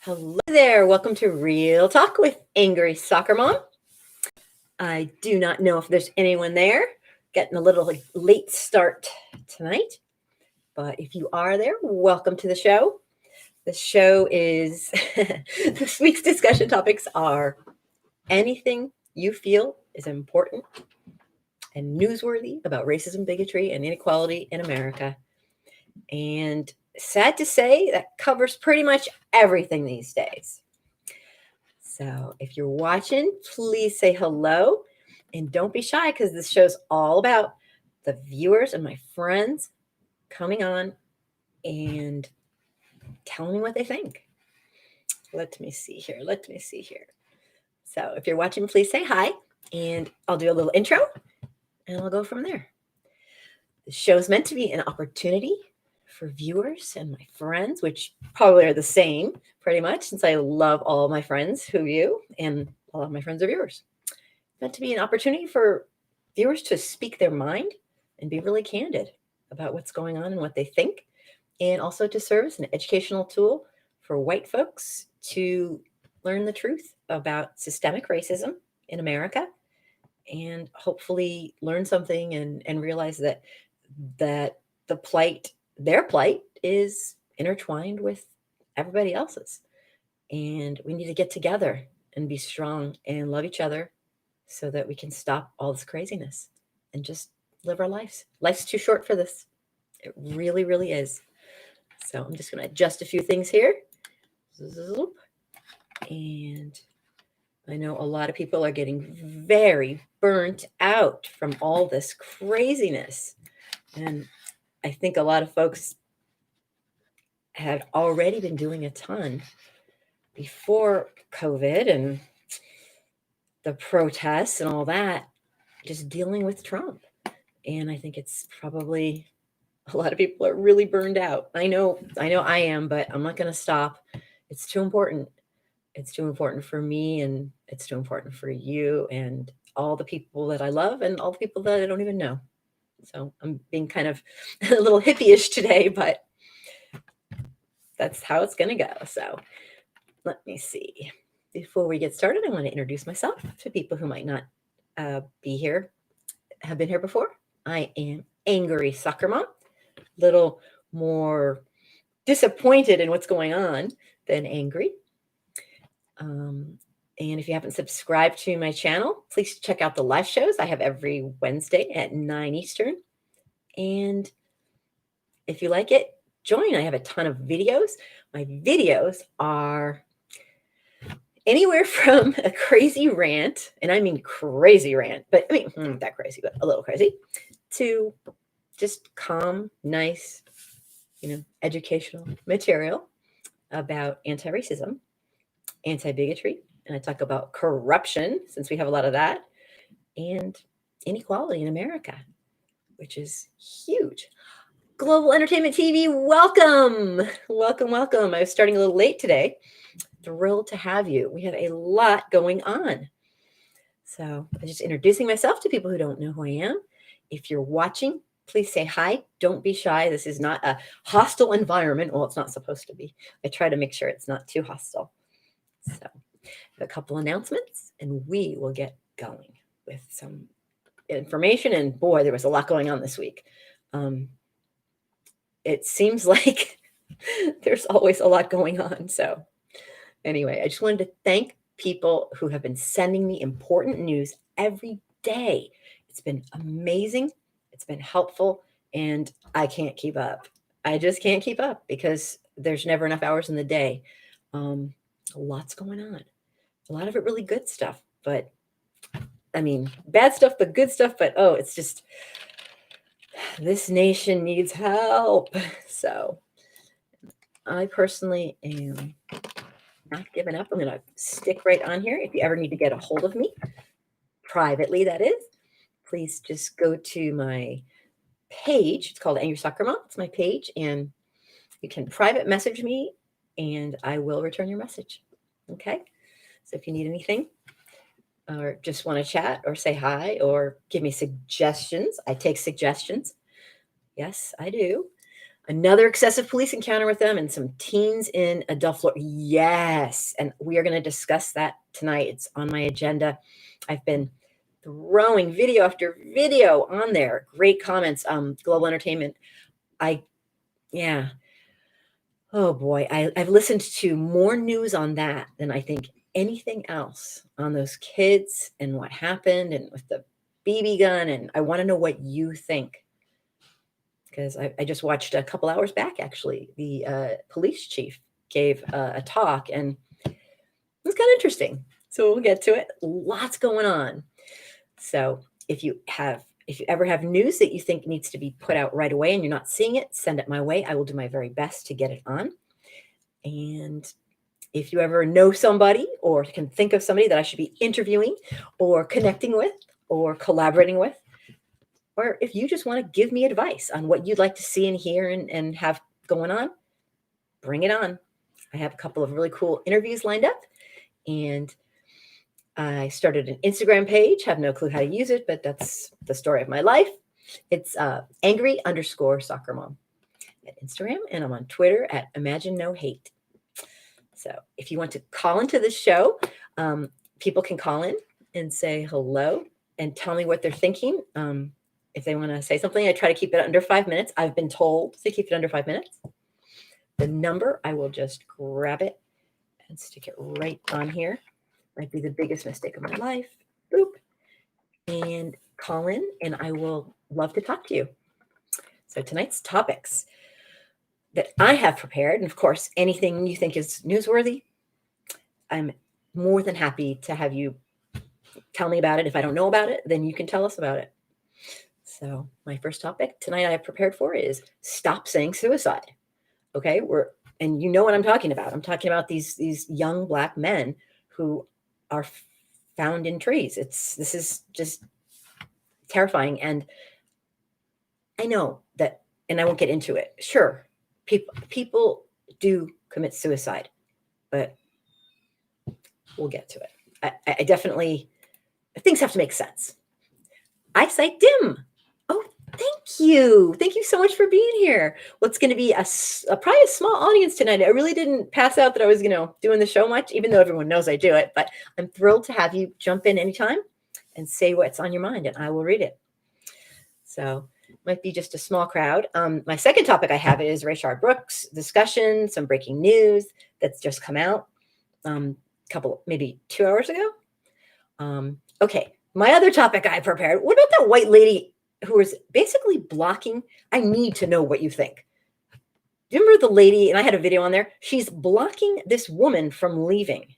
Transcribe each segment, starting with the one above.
Hello there. Welcome to Real Talk with Angry Soccer Mom. I do not know if there's anyone there. Getting a little late start tonight. But if you are there, welcome to the show. The show is this week's discussion topics are anything you feel is important and newsworthy about racism, bigotry, and inequality in America. And sad to say, that covers pretty much everything these days. So if you're watching, please say hello and don't be shy because this show's all about the viewers and my friends coming on and telling me what they think. Let me see here. So if you're watching, please say hi and I'll do a little intro and I'll go from there. The show's meant to be an opportunity for viewers and my friends, which probably are the same pretty much, since I love all my friends who view and all of my friends are viewers. It's meant to be an opportunity for viewers to speak their mind and be really candid about what's going on and what they think, and also to serve as an educational tool for white folks to learn the truth about systemic racism in America and hopefully learn something and realize that their plight is intertwined with everybody else's. And we need to get together and be strong and love each other so that we can stop all this craziness and just live our lives. Life's too short for this. It really, really is. So I'm just going to adjust a few things here. And I know a lot of people are getting very burnt out from all this craziness. And I think a lot of folks had already been doing a ton before COVID and the protests and all that, just dealing with Trump. And I think it's probably a lot of people are really burned out. I know I am, but I'm not going to stop. It's too important. It's too important for me, and it's too important for you and all the people that I love and all the people that I don't even know. So I'm being kind of a little hippie-ish today, but that's how it's going to go. So let me see. Before we get started, I want to introduce myself to people who might not have been here before. I am Angry Soccer Mom, a little more disappointed in what's going on than angry. And if you haven't subscribed to my channel, please check out the live shows I have every Wednesday at 9 Eastern. And if you like it, join. I have a ton of videos. My videos are anywhere from a crazy rant, and I mean crazy rant, but I mean, not that crazy, but a little crazy, to just calm, nice, educational material about anti-racism, anti-bigotry, and I talk about corruption, since we have a lot of that, and inequality in America, which is huge. Global Entertainment TV, welcome. I was starting a little late today. Thrilled to have you. We have a lot going on. So I'm just introducing myself to people who don't know who I am. If you're watching, please say hi. Don't be shy. This is not a hostile environment. Well, it's not supposed to be. I try to make sure it's not too hostile. So I have a couple announcements and we will get going with some information. And boy, there was a lot going on this week. It seems like there's always a lot going on. So anyway, I just wanted to thank people who have been sending me important news every day. It's been amazing. It's been helpful. And I can't keep up. I just can't keep up because there's never enough hours in the day. Lots going on. A lot of it really good stuff. But I mean, bad stuff, but good stuff. But it's just, this nation needs help. So I personally am not giving up. I'm going to stick right on here. If you ever need to get a hold of me, privately that is, please just go to my page. It's called Angry Soccer Mom. It's my page, and you can private message me, and I will return your message. Okay? So if you need anything, or just want to chat, or say hi, or give me suggestions, I take suggestions. Yes, I do. Another excessive police encounter with them and some teens in adult Florida. Yes. And we are going to discuss that tonight. It's on my agenda. I've been throwing video after video on there. Great comments. Global Entertainment. Yeah. Oh boy. I've listened to more news on that than I think anything else on those kids and what happened and with the BB gun. And I want to know what you think. Because I just watched a couple hours back, actually, the police chief gave a talk, and it was kind of interesting. So we'll get to it. Lots going on. So if you ever have news that you think needs to be put out right away and you're not seeing it, send it my way. I will do my very best to get it on. And if you ever know somebody or can think of somebody that I should be interviewing or connecting with or collaborating with, or if you just want to give me advice on what you'd like to see and hear and have going on, bring it on. I have a couple of really cool interviews lined up, and I started an Instagram page. Have no clue how to use it, but that's the story of my life. It's angry_soccer mom at Instagram, and I'm on Twitter at Imagine No Hate. So if you want to call into this show, people can call in and say hello and tell me what they're thinking. If they want to say something, I try to keep it under 5 minutes. I've been told to keep it under 5 minutes. The number, I will just grab it and stick it right on here. Might be the biggest mistake of my life. Boop. And call in, and I will love to talk to you. So tonight's topics that I have prepared, and of course, anything you think is newsworthy, I'm more than happy to have you tell me about it. If I don't know about it, then you can tell us about it. So my first topic tonight I have prepared for is stop saying suicide. Okay, and you know what I'm talking about. I'm talking about these young Black men who are found in trees. This is just terrifying, and I know that, and I won't get into it. Sure, people do commit suicide, but we'll get to it. I definitely, things have to make sense. Eyesight dim. Oh, thank you. Thank you so much for being here. Well, it's going to be probably a small audience tonight. I really didn't pass out that I was, doing the show much, even though everyone knows I do it. But I'm thrilled to have you jump in anytime and say what's on your mind, and I will read it. So it might be just a small crowd. My second topic I have is Rayshard Brooks discussion, some breaking news that's just come out maybe 2 hours ago. Okay. My other topic I prepared, what about that white lady who was basically blocking? I need to know what you think. Do you remember the lady, and I had a video on there, she's blocking this woman from leaving.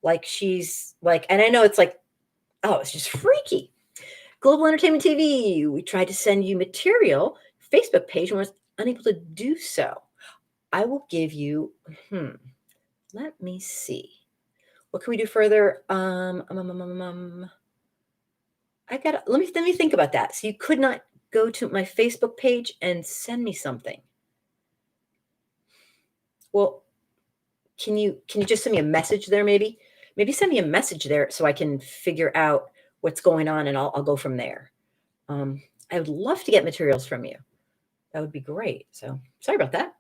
And I know it's like, oh, it's just freaky. Global Entertainment TV, we tried to send you material, Facebook page, and was unable to do so. I will give you, let me see. What can we do further? Let me think about that. So you could not go to my Facebook page and send me something. Well, can you just send me a message there maybe? Maybe send me a message there so I can figure out what's going on, and I'll go from there. I would love to get materials from you. That would be great. So sorry about that.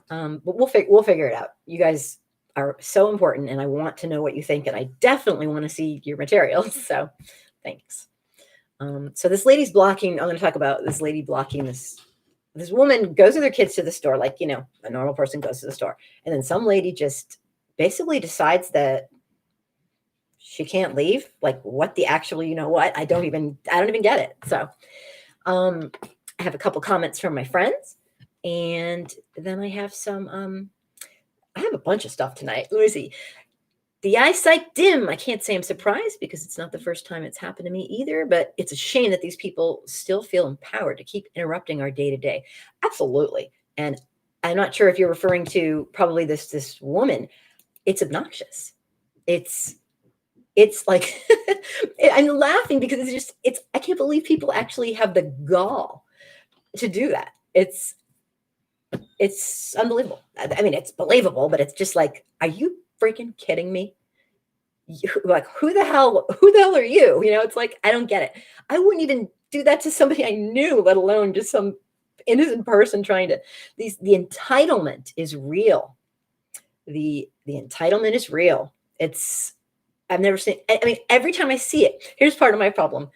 But we'll figure it out. You guys are so important, and I want to know what you think, and I definitely want to see your materials. So thanks. So this lady's blocking. I'm going to talk about this lady blocking this woman goes with her kids to the store, like, a normal person goes to the store. And then some lady just basically decides that she can't leave. Like, what the actual, what? I don't even get it. So I have a couple comments from my friends, and then I have I have a bunch of stuff tonight. Let me see. The eyesight dim. I can't say I'm surprised because it's not the first time it's happened to me either, but it's a shame that these people still feel empowered to keep interrupting our day-to-day. Absolutely. And I'm not sure if you're referring to probably this woman. It's obnoxious. It's like, I'm laughing because I can't believe people actually have the gall to do that. It's unbelievable. I mean, it's believable, but it's just like, are you freaking kidding me? Like, who the hell are you? It's like, I don't get it. I wouldn't even do that to somebody I knew, let alone just some innocent person trying to, the entitlement is real. The entitlement is real. I've never seen, I mean, every time I see it, here's part of my problem.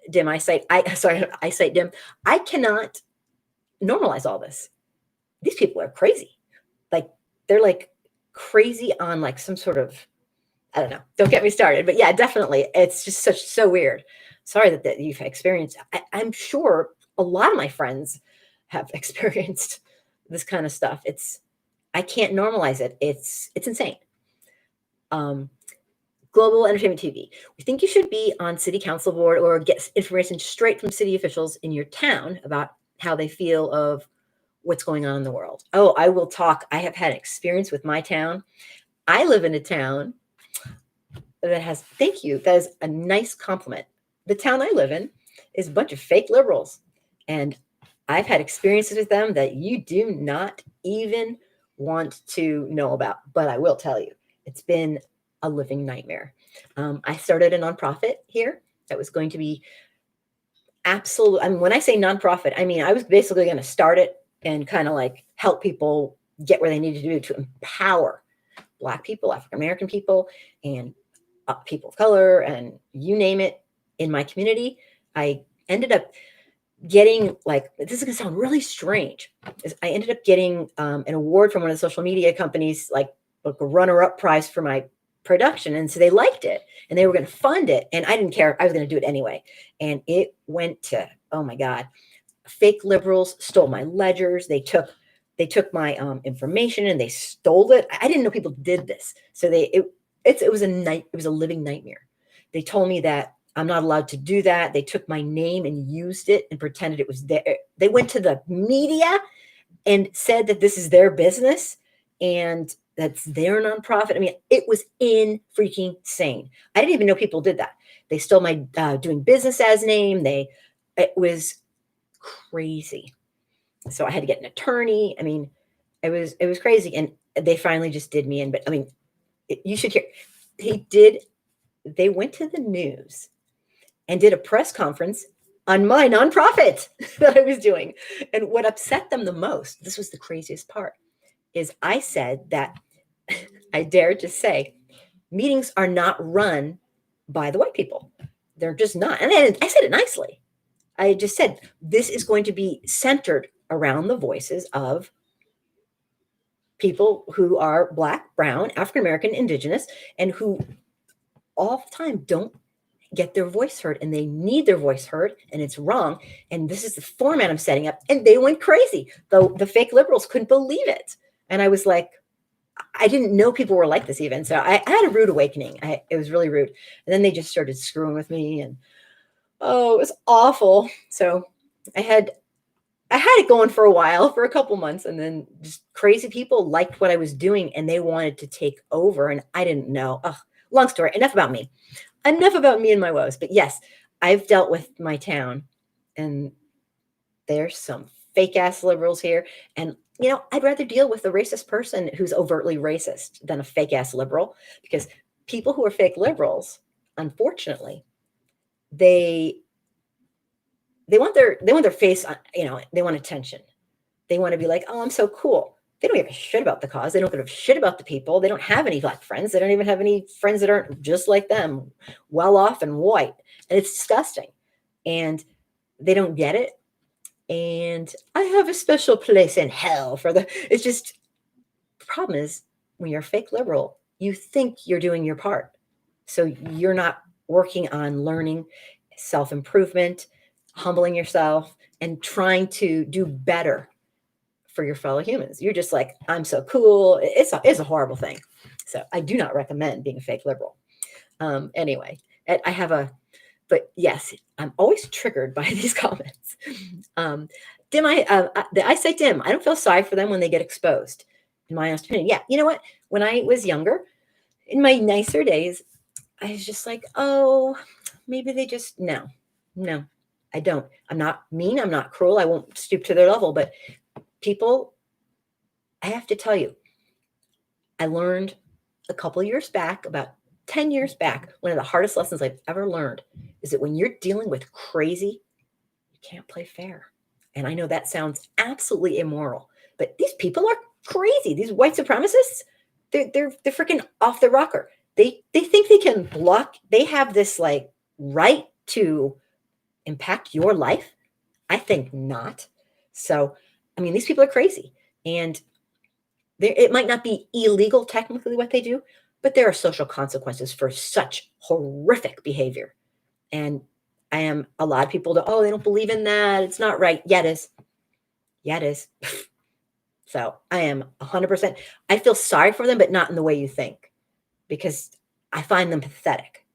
Dim eyesight, eyesight dim. I cannot normalize all this. These people are crazy. Like, they're like crazy on like some sort of, I don't know. Don't get me started. But yeah, definitely. It's just so weird. Sorry that you've experienced. I'm sure a lot of my friends have experienced this kind of stuff. I can't normalize it. It's insane. Global entertainment TV. We think you should be on city council board or get information straight from city officials in your town about how they feel of what's going on in the world. Oh, I will talk. I have had experience with my town. I live in a town that has, thank you, that is a nice compliment. The town I live in is a bunch of fake liberals. And I've had experiences with them that you do not even want to know about. But I will tell you, it's been a living nightmare. I started a nonprofit here that was going to be absolute. I mean, when I say nonprofit, I mean, I was basically going to start it and kind of like help people get where they needed to do to empower Black people, African American people, and people of color, and you name it in my community. I ended up getting, like, this is going to sound really strange. I ended up getting an award from one of the social media companies, like a runner-up prize for my production. And so they liked it and they were going to fund it. And I didn't care. I was going to do it anyway. And it went to, oh my God, fake liberals stole my ledgers. They took my information and they stole it. I didn't know people did this. So it was a living nightmare. They told me that I'm not allowed to do that. They took my name and used it and pretended it was there. They went to the media and said that this is their business and that's their nonprofit. I mean, it was freaking insane. I didn't even know people did that. They stole my doing business as name. It was crazy. So I had to get an attorney. I mean, it was crazy. And they finally just did me in. But I mean, you should hear. They went to the news and did a press conference on my nonprofit that I was doing. And what upset them the most, this was the craziest part, is I said that I dared to say meetings are not run by the white people. They're just not. And I said it nicely. I just said, this is going to be centered around the voices of people who are Black, brown, African American, indigenous, and who all the time don't get their voice heard, and they need their voice heard, and it's wrong. And this is the format I'm setting up. And they went crazy. The fake liberals couldn't believe it. And I was like, I didn't know people were like this even. So I had a rude awakening. It was really rude. And then they just started screwing with me, and oh, it was awful. So I had it going for a while, for a couple months, and then just crazy people liked what I was doing and they wanted to take over, and I didn't know. Oh, long story. Enough about me and my woes. But yes, I've dealt with my town, and there's some fake ass liberals here. And I'd rather deal with a racist person who's overtly racist than a fake ass liberal, because people who are fake liberals, unfortunately, they want their face on, they want attention. They want to be like, oh, I'm so cool. They don't give a shit about the cause. They don't give a shit about the people. They don't have any Black friends. They don't even have any friends that aren't just like them, well off and white. And it's disgusting. And they don't get it. And I have a special place in hell for it's just, the problem is when you're a fake liberal, you think you're doing your part. So you're not working on learning, self-improvement, humbling yourself, and trying to do better for your fellow humans. You're just like, I'm so cool. It's a horrible thing. So I do not recommend being a fake liberal. Anyway, but yes, I'm always triggered by these comments. The eyesight dim, I don't feel sorry for them when they get exposed, in my honest opinion. Yeah, you know what? When I was younger, in my nicer days, I was just like, oh, maybe they just, no, I don't. I'm not mean. I'm not cruel. I won't stoop to their level. But people, I have to tell you, I learned a couple of years back, about 10 years back, one of the hardest lessons I've ever learned is that when you're dealing with crazy, you can't play fair. And I know that sounds absolutely immoral, but these people are crazy. These white supremacists, they're freaking off the rocker. They think they can block. They have this like right to impact your life. I think not. So, I mean, these people are crazy, and it might not be illegal technically what they do, but there are social consequences for such horrific behavior. And I am a lot of people that, oh, they don't believe in that. It's not right. Yeah, it is. Yeah, it is. So I am 100%. I feel sorry for them, but not in the way you think, because I find them pathetic.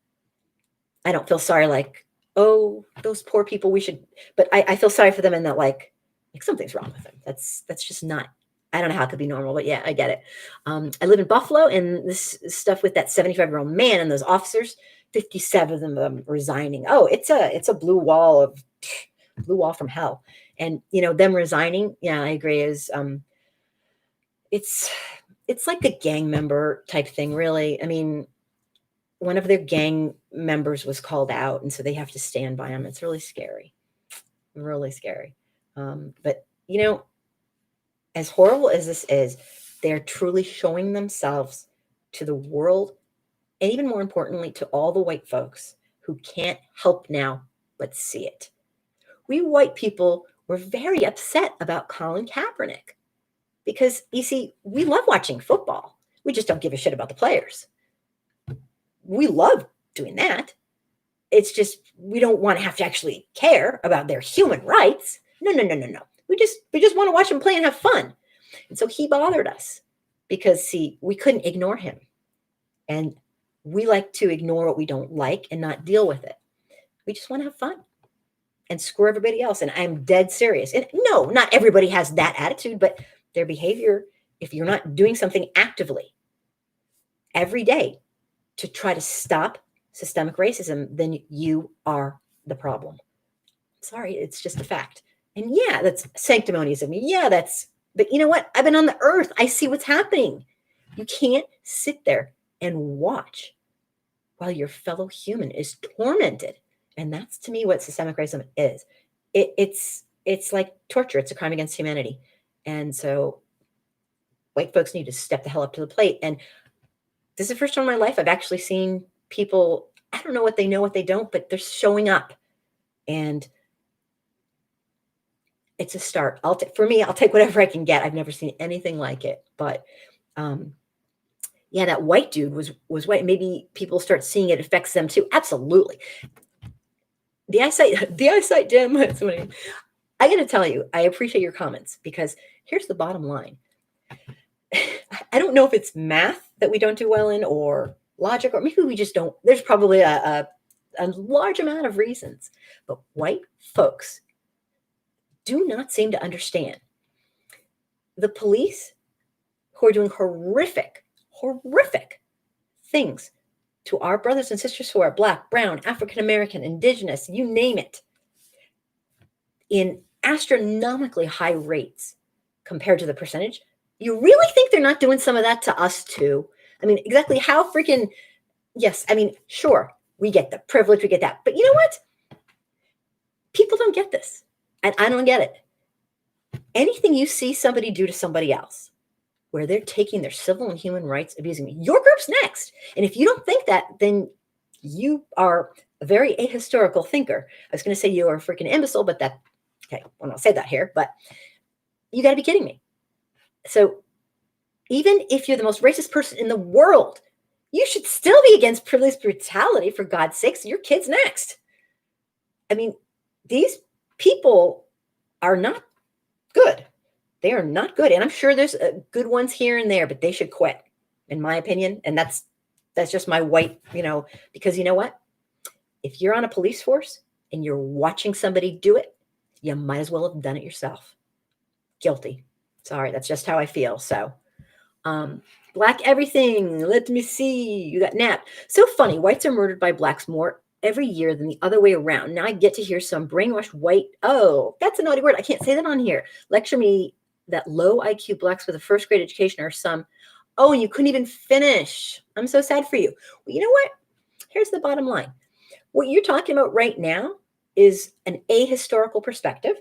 I don't feel sorry like, oh, those poor people, we should, but I feel sorry for them in that like something's wrong with them. That's just not, I don't know how it could be normal, but yeah, I get it. I live in Buffalo, and this stuff with that 75-year-old man and those officers, 57 of them resigning. Oh, it's a blue wall from hell. And them resigning, yeah, I agree, is it's like a gang member type thing, really. I mean, one of their gang members was called out, and so they have to stand by him. It's really scary, really scary. But as horrible as this is, they're truly showing themselves to the world, and even more importantly, to all the white folks who can't help now but see it. We white people were very upset about Colin Kaepernick because, you see, we love watching football. We just don't give a shit about the players. We love doing that. It's just we don't want to have to actually care about their human rights. No, no, no, no, no. We just want to watch them play and have fun. And so he bothered us because, see, we couldn't ignore him. And we like to ignore what we don't like and not deal with it. We just want to have fun and screw everybody else. And I'm dead serious. And no, not everybody has that attitude, but their behavior, if you're not doing something actively every day to try to stop systemic racism, then you are the problem. Sorry, it's just a fact. And yeah, that's sanctimonious of me. Yeah, but you know what? I've been on the earth. I see what's happening. You can't sit there and watch while your fellow human is tormented. And that's, to me, what systemic racism is. It's like torture. It's a crime against humanity. And so white folks need to step the hell up to the plate. And this is the first time in my life I've actually seen people, I don't know what they don't, but they're showing up. And it's a start. For me, I'll take whatever I can get. I've never seen anything like it. But yeah, that white dude was white. Maybe people start seeing it affects them too. Absolutely. The eyesight dim. I got to tell you, I appreciate your comments, because here's the bottom line. I don't know if it's math that we don't do well in, or logic, or maybe we just don't. There's probably a large amount of reasons. But white folks do not seem to understand. The police, who are doing horrific things to our brothers and sisters who are Black, brown, African American, indigenous, you name it, in astronomically high rates compared to the percentage. You really think they're not doing some of that to us too? I mean, exactly how freaking, yes, I mean, sure, we get the privilege, we get that. But you know what? People don't get this. And I don't get it. Anything you see somebody do to somebody else, where they're taking their civil and human rights, abusing me, your group's next. And if you don't think that, then you are a very ahistorical thinker. I was going to say you are a freaking imbecile, but okay, well, I'll say that here, but you got to be kidding me. So even if you're the most racist person in the world, you should still be against police brutality, for God's sakes. Your kid's next. I mean, these people are not good. They are not good. And I'm sure there's good ones here and there, but they should quit, in my opinion. And that's just my white, because you know what? If you're on a police force and you're watching somebody do it, you might as well have done it yourself. Guilty. Sorry, that's just how I feel. So, Black everything. Let me see. You got napped. So funny. Whites are murdered by Blacks more every year than the other way around. Now I get to hear some brainwashed white. Oh, that's a naughty word. I can't say that on here. Lecture me that low IQ Blacks with a first grade education are some. Oh, and you couldn't even finish. I'm so sad for you. Well, you know what? Here's the bottom line. What you're talking about right now is an ahistorical perspective.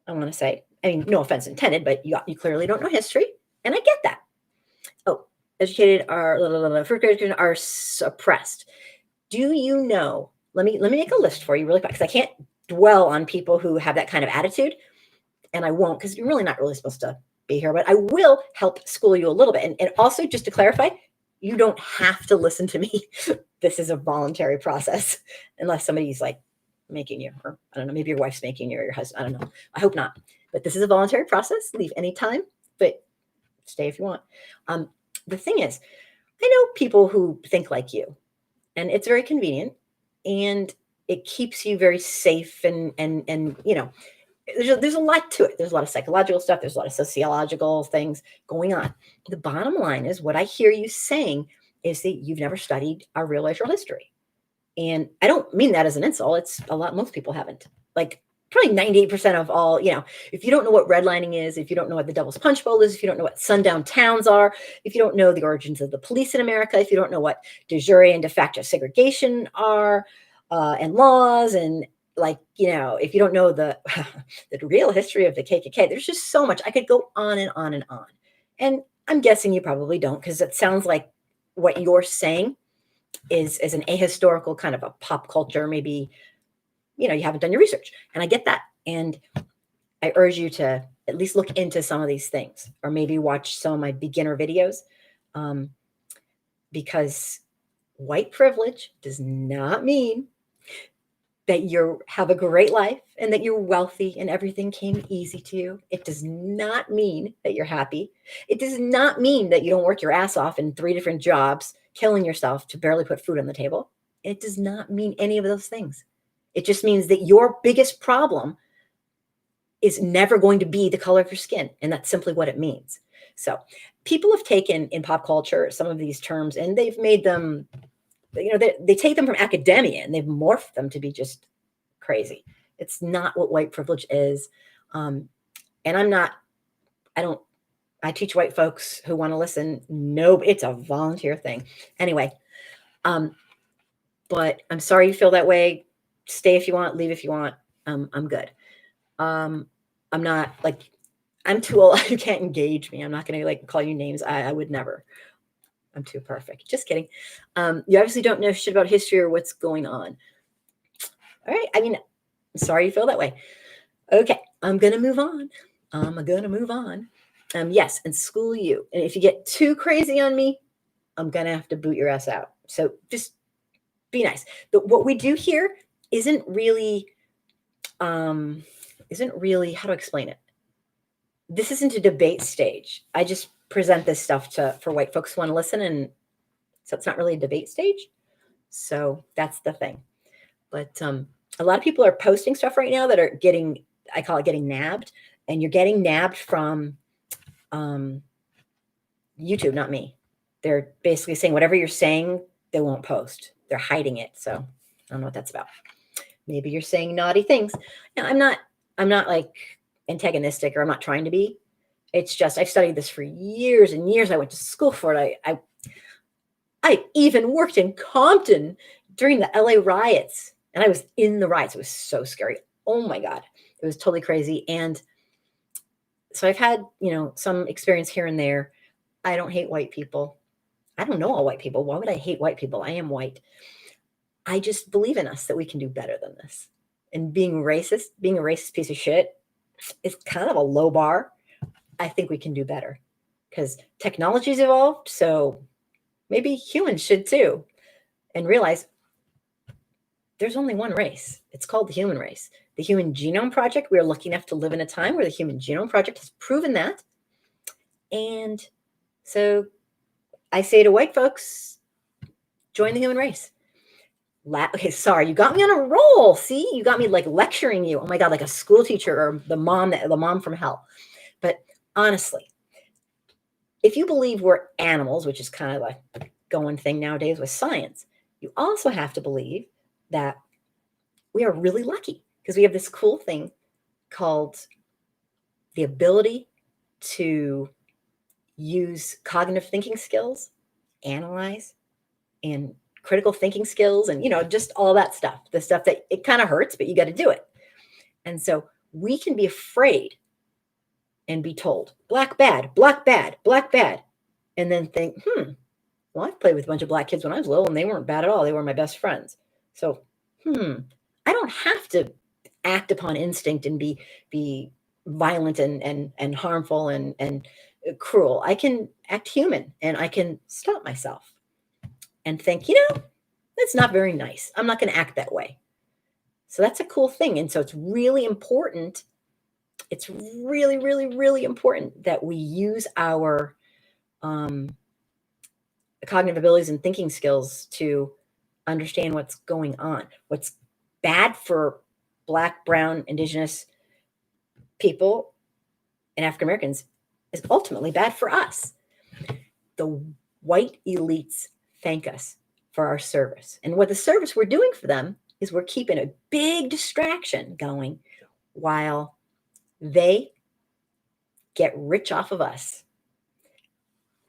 I want to say. I mean, no offense intended, but you clearly don't know history, and I get that. Oh, educated are first graders are suppressed. Do you know? Let me make a list for you really quick because I can't dwell on people who have that kind of attitude, and I won't because you're really not really supposed to be here. But I will help school you a little bit, and also just to clarify, you don't have to listen to me. This is a voluntary process, unless somebody's like making you, or I don't know, maybe your wife's making you or your husband. I don't know. I hope not. But this is a voluntary process. Leave anytime, but stay if you want. The thing is, I know people who think like you, and it's very convenient, and it keeps you very safe, and there's a lot to it. There's a lot of psychological stuff. There's a lot of sociological things going on. The bottom line is what I hear you saying is that you've never studied our real racial history. And I don't mean that as an insult. It's a lot, most people haven't. Like probably 98% of all, if you don't know what redlining is, if you don't know what the Devil's Punch Bowl is, if you don't know what sundown towns are, if you don't know the origins of the police in America, if you don't know what de jure and de facto segregation are, and laws, and if you don't know the the real history of the KKK, there's just so much. I could go on and on and on. And I'm guessing you probably don't, because it sounds like what you're saying is an ahistorical kind of a pop culture, maybe, you haven't done your research. And I get that. And I urge you to at least look into some of these things, or maybe watch some of my beginner videos, because white privilege does not mean that you have a great life and that you're wealthy and everything came easy to you. It does not mean that you're happy. It does not mean that you don't work your ass off in 3 different jobs, killing yourself to barely put food on the table. It does not mean any of those things. It just means that your biggest problem is never going to be the color of your skin. And that's simply what it means. So people have taken in pop culture some of these terms and they've made them, they take them from academia and they've morphed them to be just crazy. It's not what white privilege is. And I teach white folks who want to listen. No, it's a volunteer thing. Anyway, but I'm sorry you feel that way. Stay if you want, leave if you want. I'm good. I'm not I'm too old. You can't engage me. I'm not going to call you names. I would never. I'm too perfect. Just kidding. You obviously don't know shit about history or what's going on. All right. I mean, I'm sorry you feel that way. Okay. I'm going to move on. Yes. And school you. And if you get too crazy on me, I'm going to have to boot your ass out. So just be nice. But what we do here isn't really, how to explain it? This isn't a debate stage. I just present this stuff for white folks who want to listen, and so it's not really a debate stage. So that's the thing. But a lot of people are posting stuff right now that are getting, I call it getting nabbed, and you're getting nabbed from YouTube, not me. They're basically saying whatever you're saying, they won't post. They're hiding it. So I don't know what that's about. Maybe you're saying naughty things. No, I'm not like antagonistic, or I'm not trying to be. It's just I've studied this for years and years. I went to school for it. I even worked in Compton during the LA riots, and I was in the riots. It was so scary. Oh my God. It was totally crazy. And so I've had, some experience here and there. I don't hate white people. I don't know all white people. Why would I hate white people? I am white. I just believe in us that we can do better than this. And being a racist piece of shit is kind of a low bar. I think we can do better because technology's evolved. So maybe humans should too, and realize there's only one race. It's called the human race. The Human Genome Project, we are lucky enough to live in a time where the Human Genome Project has proven that. And so I say to white folks, join the human race. Okay, sorry, you got me on a roll. See, you got me lecturing you. Oh my God, like a school teacher or the mom from hell. But honestly, if you believe we're animals, which is kind of like a going thing nowadays with science, you also have to believe that we are really lucky because we have this cool thing called the ability to use cognitive thinking skills, analyze, and critical thinking skills, and just all that stuff, the stuff that it kind of hurts, but you got to do it. And so we can be afraid and be told, black bad, black bad, black bad, and then think, well, I've played with a bunch of black kids when I was little, and they weren't bad at all. They were my best friends. So, I don't have to act upon instinct and be violent and harmful and cruel. I can act human, and I can stop myself and think, that's not very nice. I'm not going to act that way. So that's a cool thing. And so it's really important. It's really, really, really important that we use our cognitive abilities and thinking skills to understand what's going on. What's bad for Black, brown, indigenous people and African Americans is ultimately bad for us. The white elites thank us for our service. And what the service we're doing for them is we're keeping a big distraction going while they get rich off of us.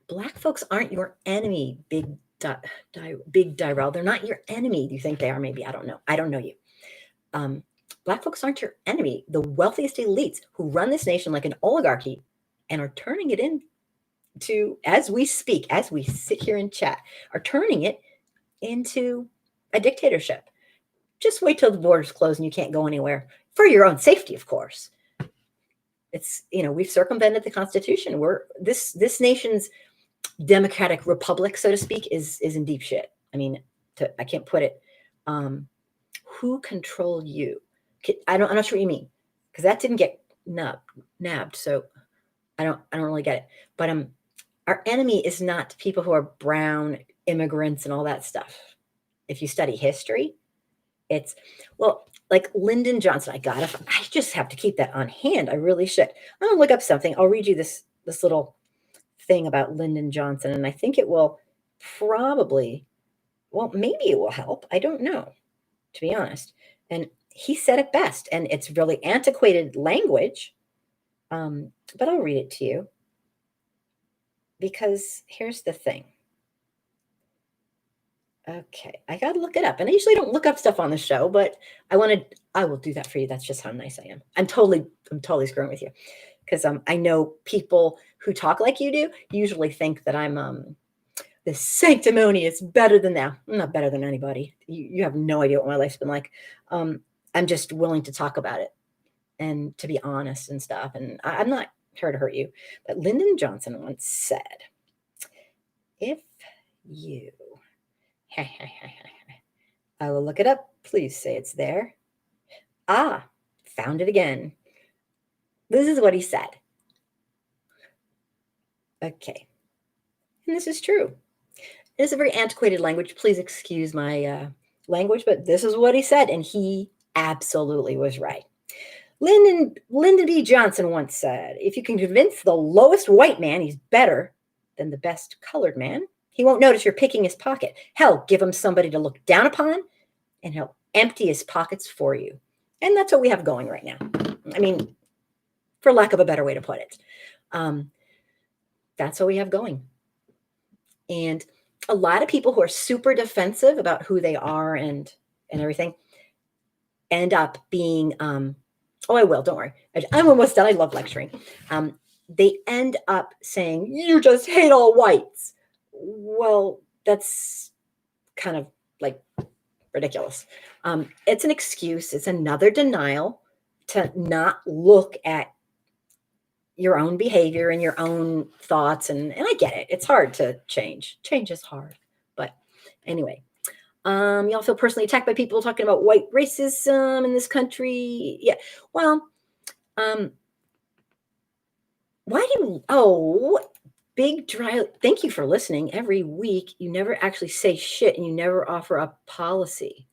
Black folks aren't your enemy, Big Dyrell. They're not your enemy. Do you think they are? Maybe. I don't know. I don't know you. Black folks aren't your enemy. The wealthiest elites who run this nation like an oligarchy and are turning it into, as we speak, as we sit here and chat, are turning it into a dictatorship. Just wait till the borders close and you can't go anywhere for your own safety, of course. It's, we've circumvented the Constitution. This nation's democratic republic, so to speak, is in deep shit. I mean, I can't put it. Who controlled you? I'm not sure what you mean, because that didn't get nabbed. So I don't really get it. But our enemy is not people who are brown, immigrants, and all that stuff. If you study history, it's, like Lyndon Johnson. I just have to keep that on hand. I really should. I'm gonna look up something. I'll read you this little thing about Lyndon Johnson, and I think it will maybe it will help. I don't know, to be honest. And he said it best, and it's really antiquated language, but I'll read it to you, because here's the thing. Okay, I got to look it up. And I usually don't look up stuff on the show, but I will do that for you. That's just how nice I am. I'm totally screwing with you, because I know people who talk like you do usually think that I'm the sanctimonious, better than thou. I'm not better than anybody. You have no idea what my life's been like. I'm just willing to talk about it and to be honest and stuff. And I'm not here to hurt you. But Lyndon Johnson once said, if you... I will look it up. Please say it's there. Found it again. This is what he said. Okay. And this is true. It's a very antiquated language. Please excuse my language, but this is what he said, and he absolutely was right. Lyndon B. Johnson once said, if you can convince the lowest white man he's better than the best colored man, he won't notice you're picking his pocket. Hell, give him somebody to look down upon, and he'll empty his pockets for you. And that's what we have going right now. I mean, for lack of a better way to put it. That's what we have going. And a lot of people who are super defensive about who they are and everything end up being, I will, don't worry. I'm almost done. I love lecturing. They end up saying, you just hate all whites. Well, that's kind of like ridiculous. It's an excuse. It's another denial to not look at your own behavior and your own thoughts. And I get it. It's hard to change. Change is hard. But anyway, y'all feel personally attacked by people talking about white racism in this country. Yeah. Well, Big Dry, thank you for listening. Every week, you never actually say shit and you never offer up policy.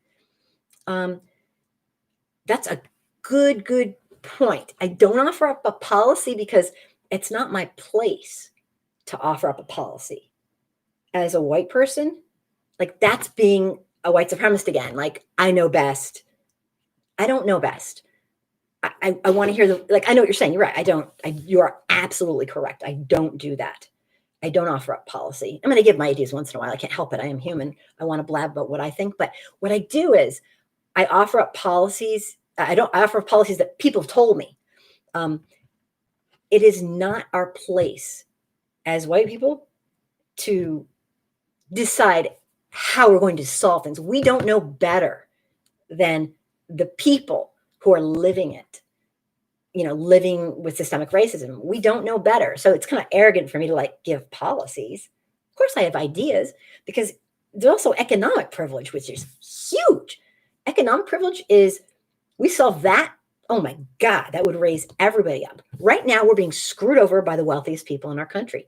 That's a good point. I don't offer up a policy because it's not my place to offer up a policy. As a white person, like, that's being a white supremacist again. Like, I know best. I don't know best. I want to hear I know what you're saying. You're right. You are absolutely correct. I don't do that. I don't offer up policy. I'm going to give my ideas once in a while. I can't help it. I am human. I want to blab about what I think. But what I do is I offer up policies I offer policies that people have told me. It is not our place as white people to decide how we're going to solve things. We don't know better than the people who are living it, living with systemic racism. We don't know better. So it's kind of arrogant for me to give policies. Of course, I have ideas because there's also economic privilege, which is huge. Economic privilege is, we solve that. Oh my God, that would raise everybody up. Right now, we're being screwed over by the wealthiest people in our country.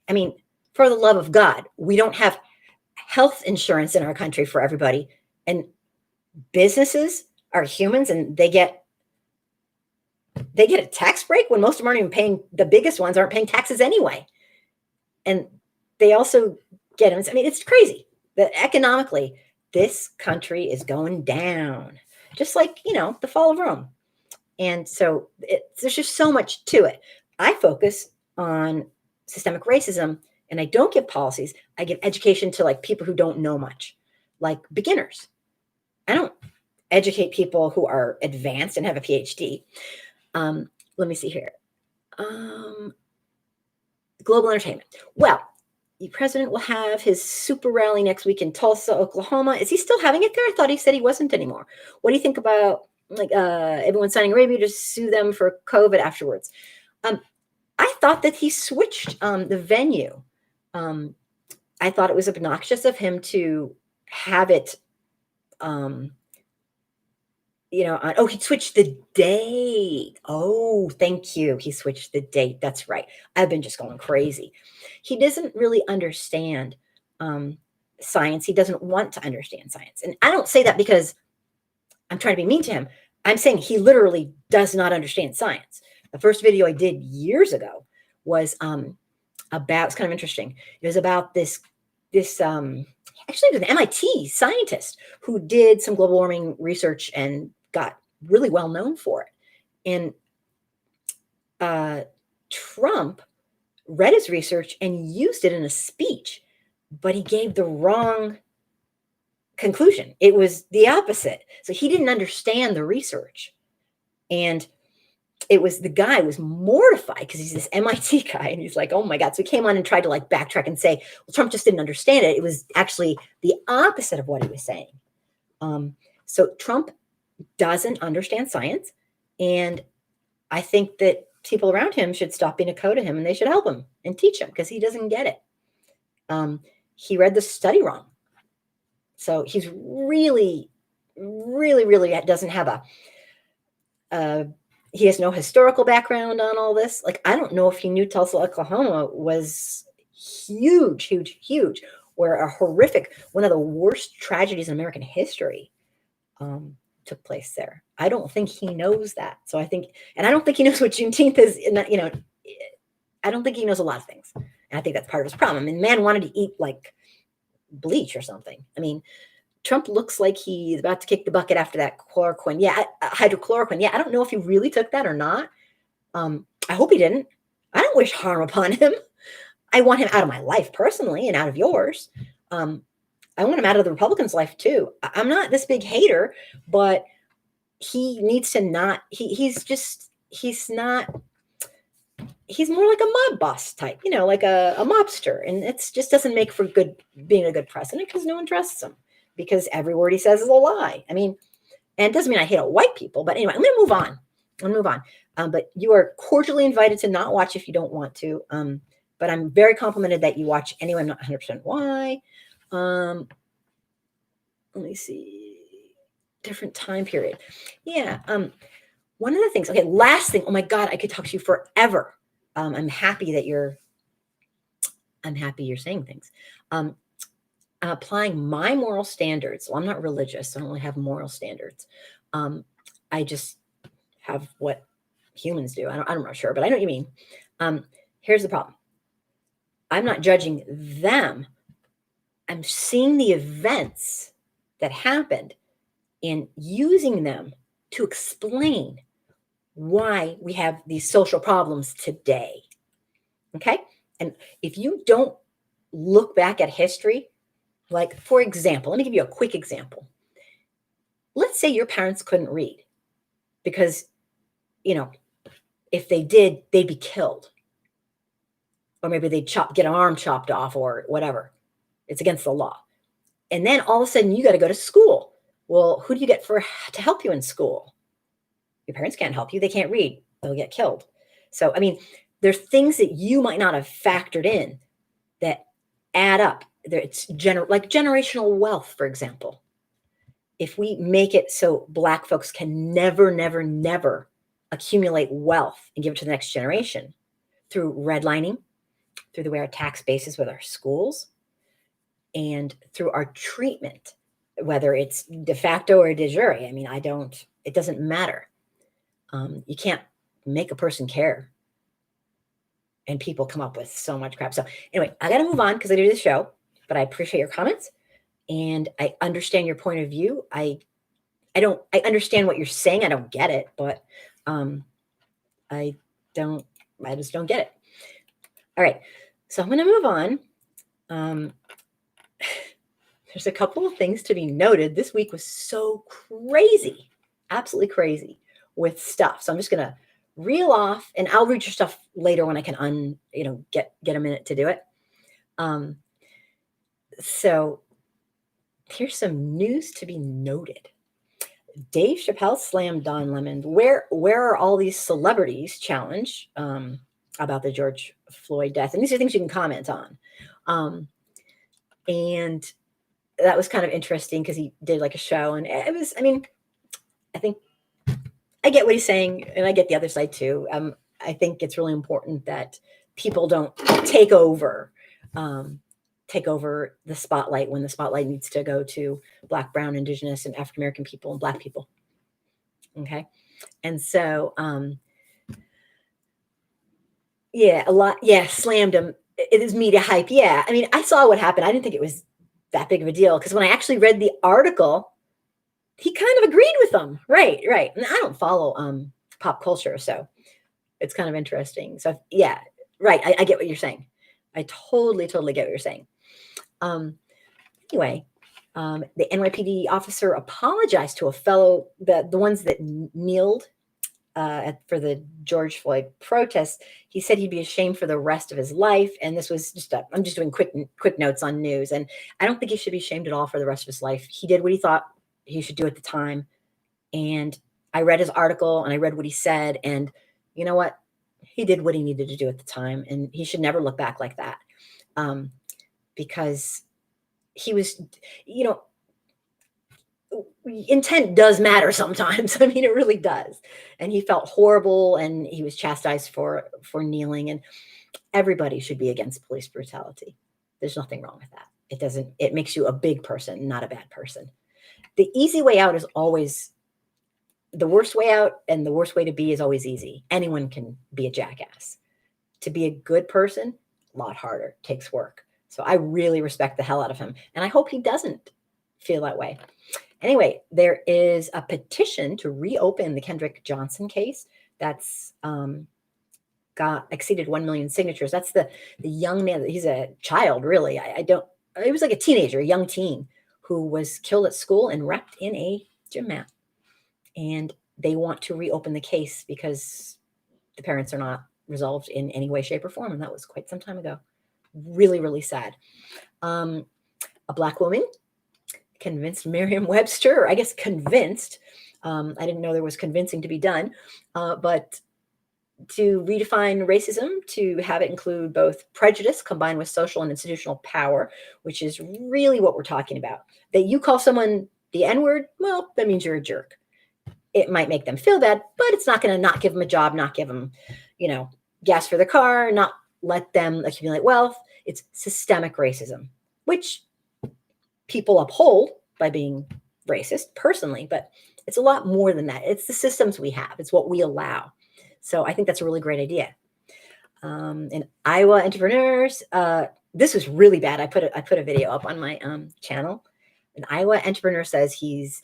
I mean, for the love of God, we don't have health insurance in our country for everybody. And businesses are humans and they get a tax break when most of them aren't even paying. The biggest ones aren't paying taxes anyway. And they also get them. I mean, it's crazy that economically this country is going down, just like, the fall of Rome. And so there's just so much to it. I focus on systemic racism and I don't give policies. I give education to people who don't know much, like beginners. I don't educate people who are advanced and have a PhD. Let me see here. Global entertainment. Well, the president will have his super rally next week in Tulsa, Oklahoma. Is he still having it there? I thought he said he wasn't anymore. What do you think about everyone signing Arabia to sue them for COVID afterwards? I thought that he switched the venue. I thought it was obnoxious of him to have it he switched the date. Oh, thank you. He switched the date. That's right. I've been just going crazy. He doesn't really understand science. He doesn't want to understand science. And I don't say that because I'm trying to be mean to him. I'm saying he literally does not understand science. The first video I did years ago was about, it's kind of interesting. It was about this actually it was an MIT scientist who did some global warming research and got really well known for it. And Trump read his research and used it in a speech, but he gave the wrong conclusion. It was the opposite. So he didn't understand the research. And the guy was mortified because he's this MIT guy and he's like, oh my God. So he came on and tried to backtrack and say, well, Trump just didn't understand it. It was actually the opposite of what he was saying. So Trump doesn't understand science. And I think that people around him should stop being a co to him and they should help him and teach him because he doesn't get it. He read the study wrong. So he's really, really, really doesn't have he has no historical background on all this. I don't know if he knew Tulsa, Oklahoma was huge, huge, huge, where a horrific, one of the worst tragedies in American history took place there. I don't think he knows that. So I don't think he knows what Juneteenth is. I don't think he knows a lot of things. And I think that's part of his problem. I mean, man wanted to eat bleach or something. I mean, Trump looks like he's about to kick the bucket after that chloroquine. Yeah, hydrochloroquine. Yeah, I don't know if he really took that or not. I hope he didn't. I don't wish harm upon him. I want him out of my life personally and out of yours. I want him out of the Republicans' life too. I'm not this big hater, but he needs to not. He's more like a mob boss type, like a mobster. And it just doesn't make for being a good president because no one trusts him. Because every word he says is a lie. I mean, and it doesn't mean I hate all white people, but anyway, I'm going to move on. But you are cordially invited to not watch if you don't want to. But I'm very complimented that you watch anyway. I'm not 100% why. Let me see. Different time period. Yeah. One of the things, okay, last thing. Oh my God, I could talk to you forever. I'm happy you're saying things. I'm applying my moral standards. Well, I'm not religious. So I don't really have moral standards. I just have what humans do. I'm not sure, but I know what you mean. Here's the problem. I'm not judging them. I'm seeing the events that happened and using them to explain why we have these social problems today. Okay? And if you don't look back at history, for example, let me give you a quick example. Let's say your parents couldn't read because, you know, if they did, they'd be killed. Or maybe they'd get an arm chopped off or whatever. It's against the law. And then all of a sudden you got to go to school. Well, who do you get to help you in school? Your parents can't help you. They can't read. They'll get killed. So, I mean, there's things that you might not have factored in that add up. It's like generational wealth, for example. If we make it so Black folks can never, never, never accumulate wealth and give it to the next generation through redlining, through the way our tax base is with our schools, and through our treatment, whether it's de facto or de jure. I mean, it doesn't matter. You can't make a person care. And people come up with so much crap. So anyway, I got to move on because I do the show, but I appreciate your comments and I understand your point of view. I understand what you're saying. I don't get it, but I just don't get it. All right. So I'm going to move on. There's a couple of things to be noted. This week was so crazy, absolutely crazy with stuff. So I'm just going to reel off, and I'll read your stuff later when I can get a minute to do it. So here's some news to be noted. Dave Chappelle slammed Don Lemon. Where are all these celebrities challenge about the George Floyd death? And these are things you can comment on. And that was kind of interesting because he did like a show, and it was, I think I get what he's saying, and I get the other side too. I think it's really important that people don't take over the spotlight when the spotlight needs to go to Black, Brown, Indigenous, and African American people and Black people. Okay, and so slammed him. It is media hype. Yeah, I mean, I saw what happened. I didn't think it was that big of a deal because when I actually read the article, he kind of agreed with them. Right. And I don't follow pop culture, so it's kind of interesting. So yeah, right. I get what you're saying. I totally get what you're saying. Anyway, the NYPD officer apologized to a fellow, the ones that kneeled for the George Floyd protest. He said he'd be ashamed for the rest of his life. And this was I'm just doing quick notes on news. And I don't think he should be ashamed at all for the rest of his life. He did what he thought he should do at the time. And I read his article and I read what he said. And you know what? He did what he needed to do at the time. And he should never look back like that. Because he was, intent does matter sometimes. I mean, it really does. And he felt horrible and he was chastised for kneeling, and everybody should be against police brutality. There's nothing wrong with that. It makes you a big person, not a bad person. The easy way out is always the worst way out, and the worst way to be is always easy. Anyone can be a jackass. To be a good person, a lot harder, takes work. So I really respect the hell out of him. And I hope he doesn't feel that way. Anyway, there is a petition to reopen the Kendrick Johnson case that's exceeded 1 million signatures. That's the young man. He's a child, really. He was like a teenager, a young teen who was killed at school and wrecked in a gym mat. And they want to reopen the case because the parents are not resolved in any way, shape, or form. And that was quite some time ago. Really, really sad. A Black woman convinced Merriam-Webster, or I guess convinced, I didn't know there was convincing to be done, but to redefine racism, to have it include both prejudice combined with social and institutional power, which is really what we're talking about. That you call someone the N-word, well, that means you're a jerk. It might make them feel bad, but it's not going to not give them a job, not give them, gas for their car, not let them accumulate wealth. It's systemic racism, which people uphold by being racist personally, but it's a lot more than that. It's the systems we have. It's what we allow. So I think that's a really great idea. And Iowa entrepreneurs, this was really bad. I put a video up on my channel. An Iowa entrepreneur says he's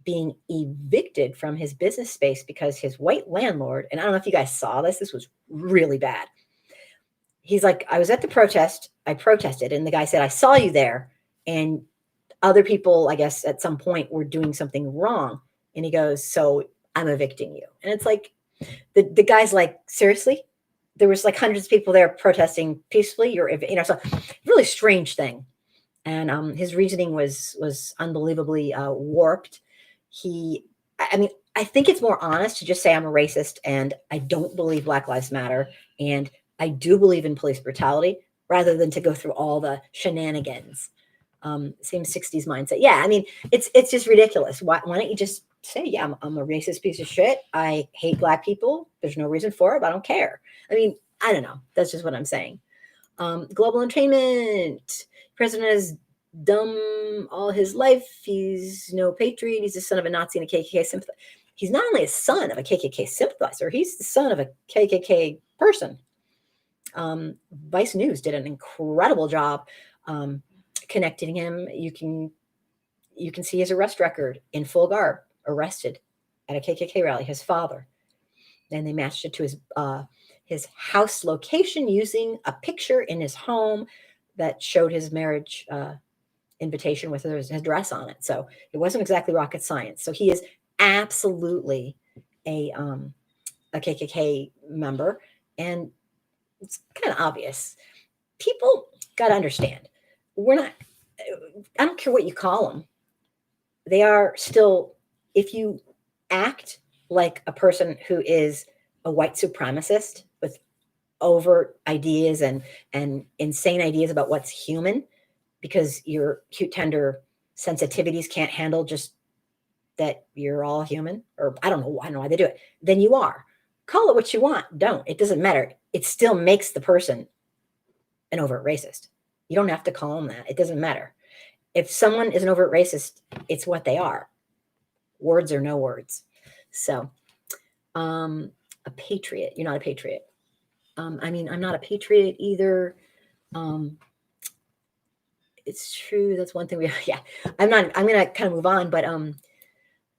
being evicted from his business space because his white landlord, and I don't know if you guys saw this, this was really bad. He's like, I was at the protest. I protested. And the guy said, I saw you there. And other people, I guess, at some point were doing something wrong. And he goes, so I'm evicting you. And it's like, the guy's like, seriously? There was like hundreds of people there protesting peacefully. So really strange thing. And his reasoning was unbelievably warped. I mean, I think it's more honest to just say I'm a racist and I don't believe Black Lives Matter and I do believe in police brutality, rather than to go through all the shenanigans. Same 60s mindset. Yeah, I mean, it's just ridiculous. Why don't you just say, yeah, I'm a racist piece of shit. I hate Black people. There's no reason for it, but I don't care. I mean, I don't know. That's just what I'm saying. Global entertainment. President is dumb all his life. He's no patriot. He's the son of a Nazi and a KKK sympathizer. He's not only a son of a KKK sympathizer, he's the son of a KKK person. Vice News did an incredible job connecting him. You can see his arrest record in full garb, arrested at a KKK rally, his father. And they matched it to his house location using a picture in his home that showed his marriage invitation with his address on it. So it wasn't exactly rocket science. So he is absolutely a KKK member, and it's kind of obvious. People got to understand, I don't care what you call them. They are still, if you act like a person who is a white supremacist with overt ideas and insane ideas about what's human, because your cute, tender sensitivities can't handle just that you're all human, or I don't know why they do it, then you are. Call it what you want. Don't. It doesn't matter. It still makes the person an overt racist. You don't have to call them that. It doesn't matter. If someone is an overt racist, it's what they are. Words or no words. So, a patriot. You're not a patriot. I mean, I'm not a patriot either. It's true. That's one thing yeah, I'm going to kind of move on, but,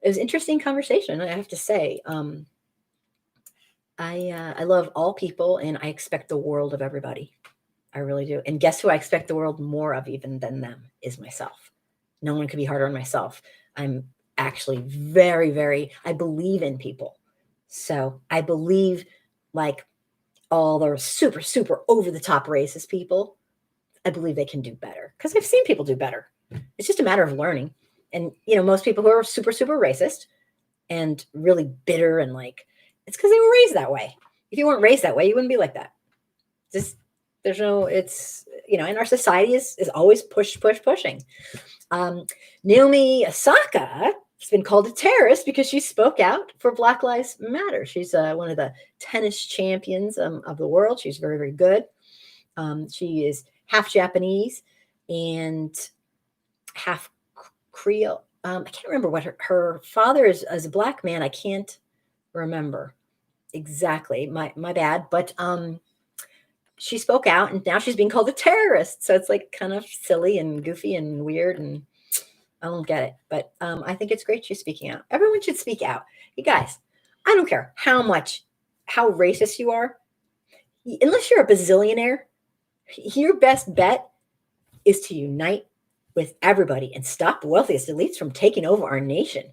it was an interesting conversation, I have to say. I love all people and I expect the world of everybody. I really do. And guess who I expect the world more of even than them is myself. No one could be harder on myself. I'm actually very, very, I believe in people. So I believe, like, all the super, super over the top racist people, I believe they can do better because I've seen people do better. It's just a matter of learning. And, most people who are super, super racist and really bitter and it's because they were raised that way. If you weren't raised that way, you wouldn't be like that. And our society is always pushing. Naomi Osaka has been called a terrorist because she spoke out for Black Lives Matter. She's one of the tennis champions of the world. She's very, very good. She is half Japanese and half Creole. I can't remember what her father is as a Black man. I can't remember exactly. My bad. But she spoke out and now she's being called a terrorist. So it's kind of silly and goofy and weird, and I don't get it. But I think it's great she's speaking out. Everyone should speak out. You guys, I don't care how racist you are. Unless you're a bazillionaire, your best bet is to unite with everybody and stop the wealthiest elites from taking over our nation.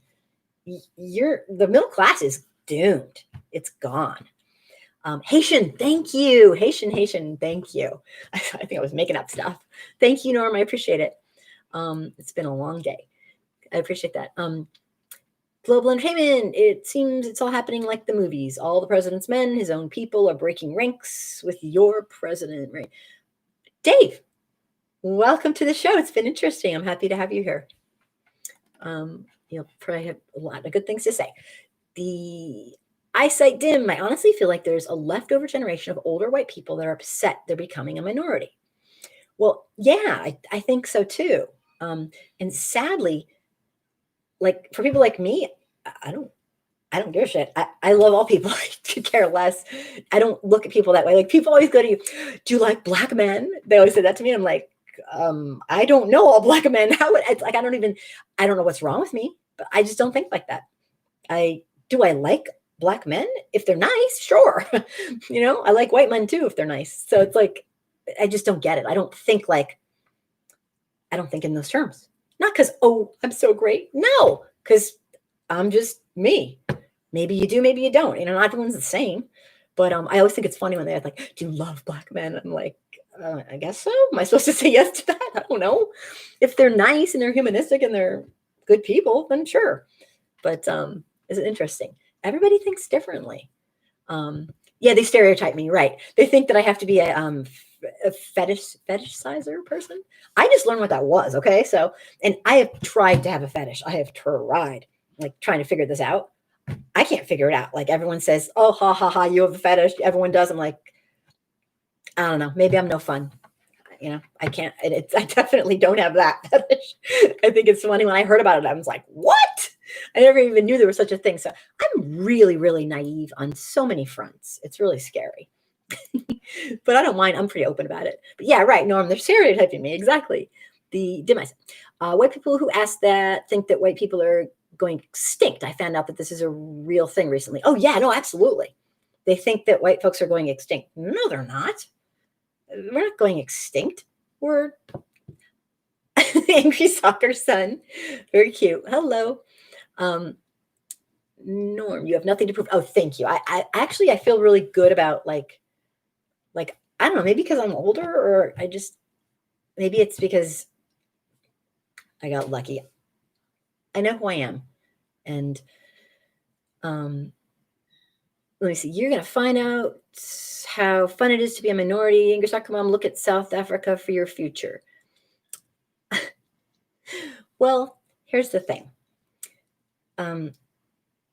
The middle class is doomed. It's gone. Haitian, thank you. Haitian, thank you. I think I was making up stuff. Thank you, Norm. I appreciate it. It's been a long day. I appreciate that. Global entertainment, it seems it's all happening like the movies. All the president's men, his own people, are breaking ranks with your president, right? Dave, welcome to the show. It's been interesting. I'm happy to have you here. You'll probably have a lot of good things to say. The eyesight dim. I honestly feel like there's a leftover generation of older white people that are upset they're becoming a minority. Well, yeah, I think so too. And sadly, for people like me, I don't give a shit. I love all people. I could care less. I don't look at people that way. People always go to you, do you like Black men? They always say that to me. I'm like, I don't know all Black men. I don't know what's wrong with me, but I just don't think like that. I like Black men if they're nice, sure. I like white men too if they're nice. So it's I just don't get it. I don't think in those terms. Not because, oh, I'm so great. No, because I'm just me. Maybe you do, maybe you don't. Not everyone's the same. But I always think it's funny when they're like, "Do you love black men?" I'm like, I guess so. Am I supposed to say yes to that? I don't know. If they're nice and they're humanistic and they're good people, then sure. But is it interesting? Everybody thinks differently. Yeah, they stereotype me, right? They think that I have to be a fetishizer person. I just learned what that was. Okay, so and I have tried to have a fetish. I have tried, like trying to figure this out. I can't figure it out. Like everyone says, "Oh, ha ha ha, you have a fetish." Everyone does. I'm like, I don't know. Maybe I'm no fun. I can't. I definitely don't have that fetish. I think it's funny when I heard about it. I was like, "What?" I never even knew there was such a thing. So I'm really, really naive on so many fronts. It's really scary, but I don't mind. I'm pretty open about it. But yeah, right, Norm. They're stereotyping me exactly. The demise. White people who ask that think that white people are going extinct. I found out that this is a real thing recently. Oh yeah, no, absolutely. They think that white folks are going extinct. No, they're not. We're not going extinct. We're angry soccer son. Very cute. Hello. Um, Norm, you have nothing to prove. Oh, thank you. I actually I feel really good about like I don't know, maybe because I'm older or maybe it's because I got lucky. I know who I am. And um let me see. You're gonna find out how fun it is to be a minority. English Mom, look at South Africa for your future. Well, here's the thing. I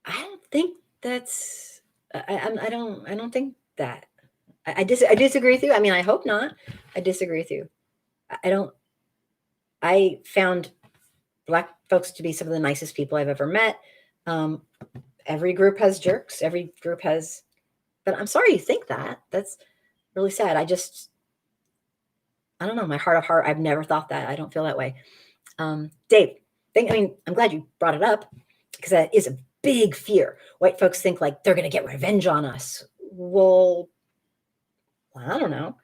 don't think that's. I don't think that. I disagree with you. I mean, I hope not. I disagree with you. I don't. I found black folks to be some of the nicest people I've ever met. Um, every group has jerks. Every group has. But I'm sorry you think that. That's really sad. I don't know. My heart of heart, I've never thought that. I don't feel that way. Dave, I'm glad you brought it up because that is a big fear. White folks think like they're going to get revenge on us. Well, I don't know.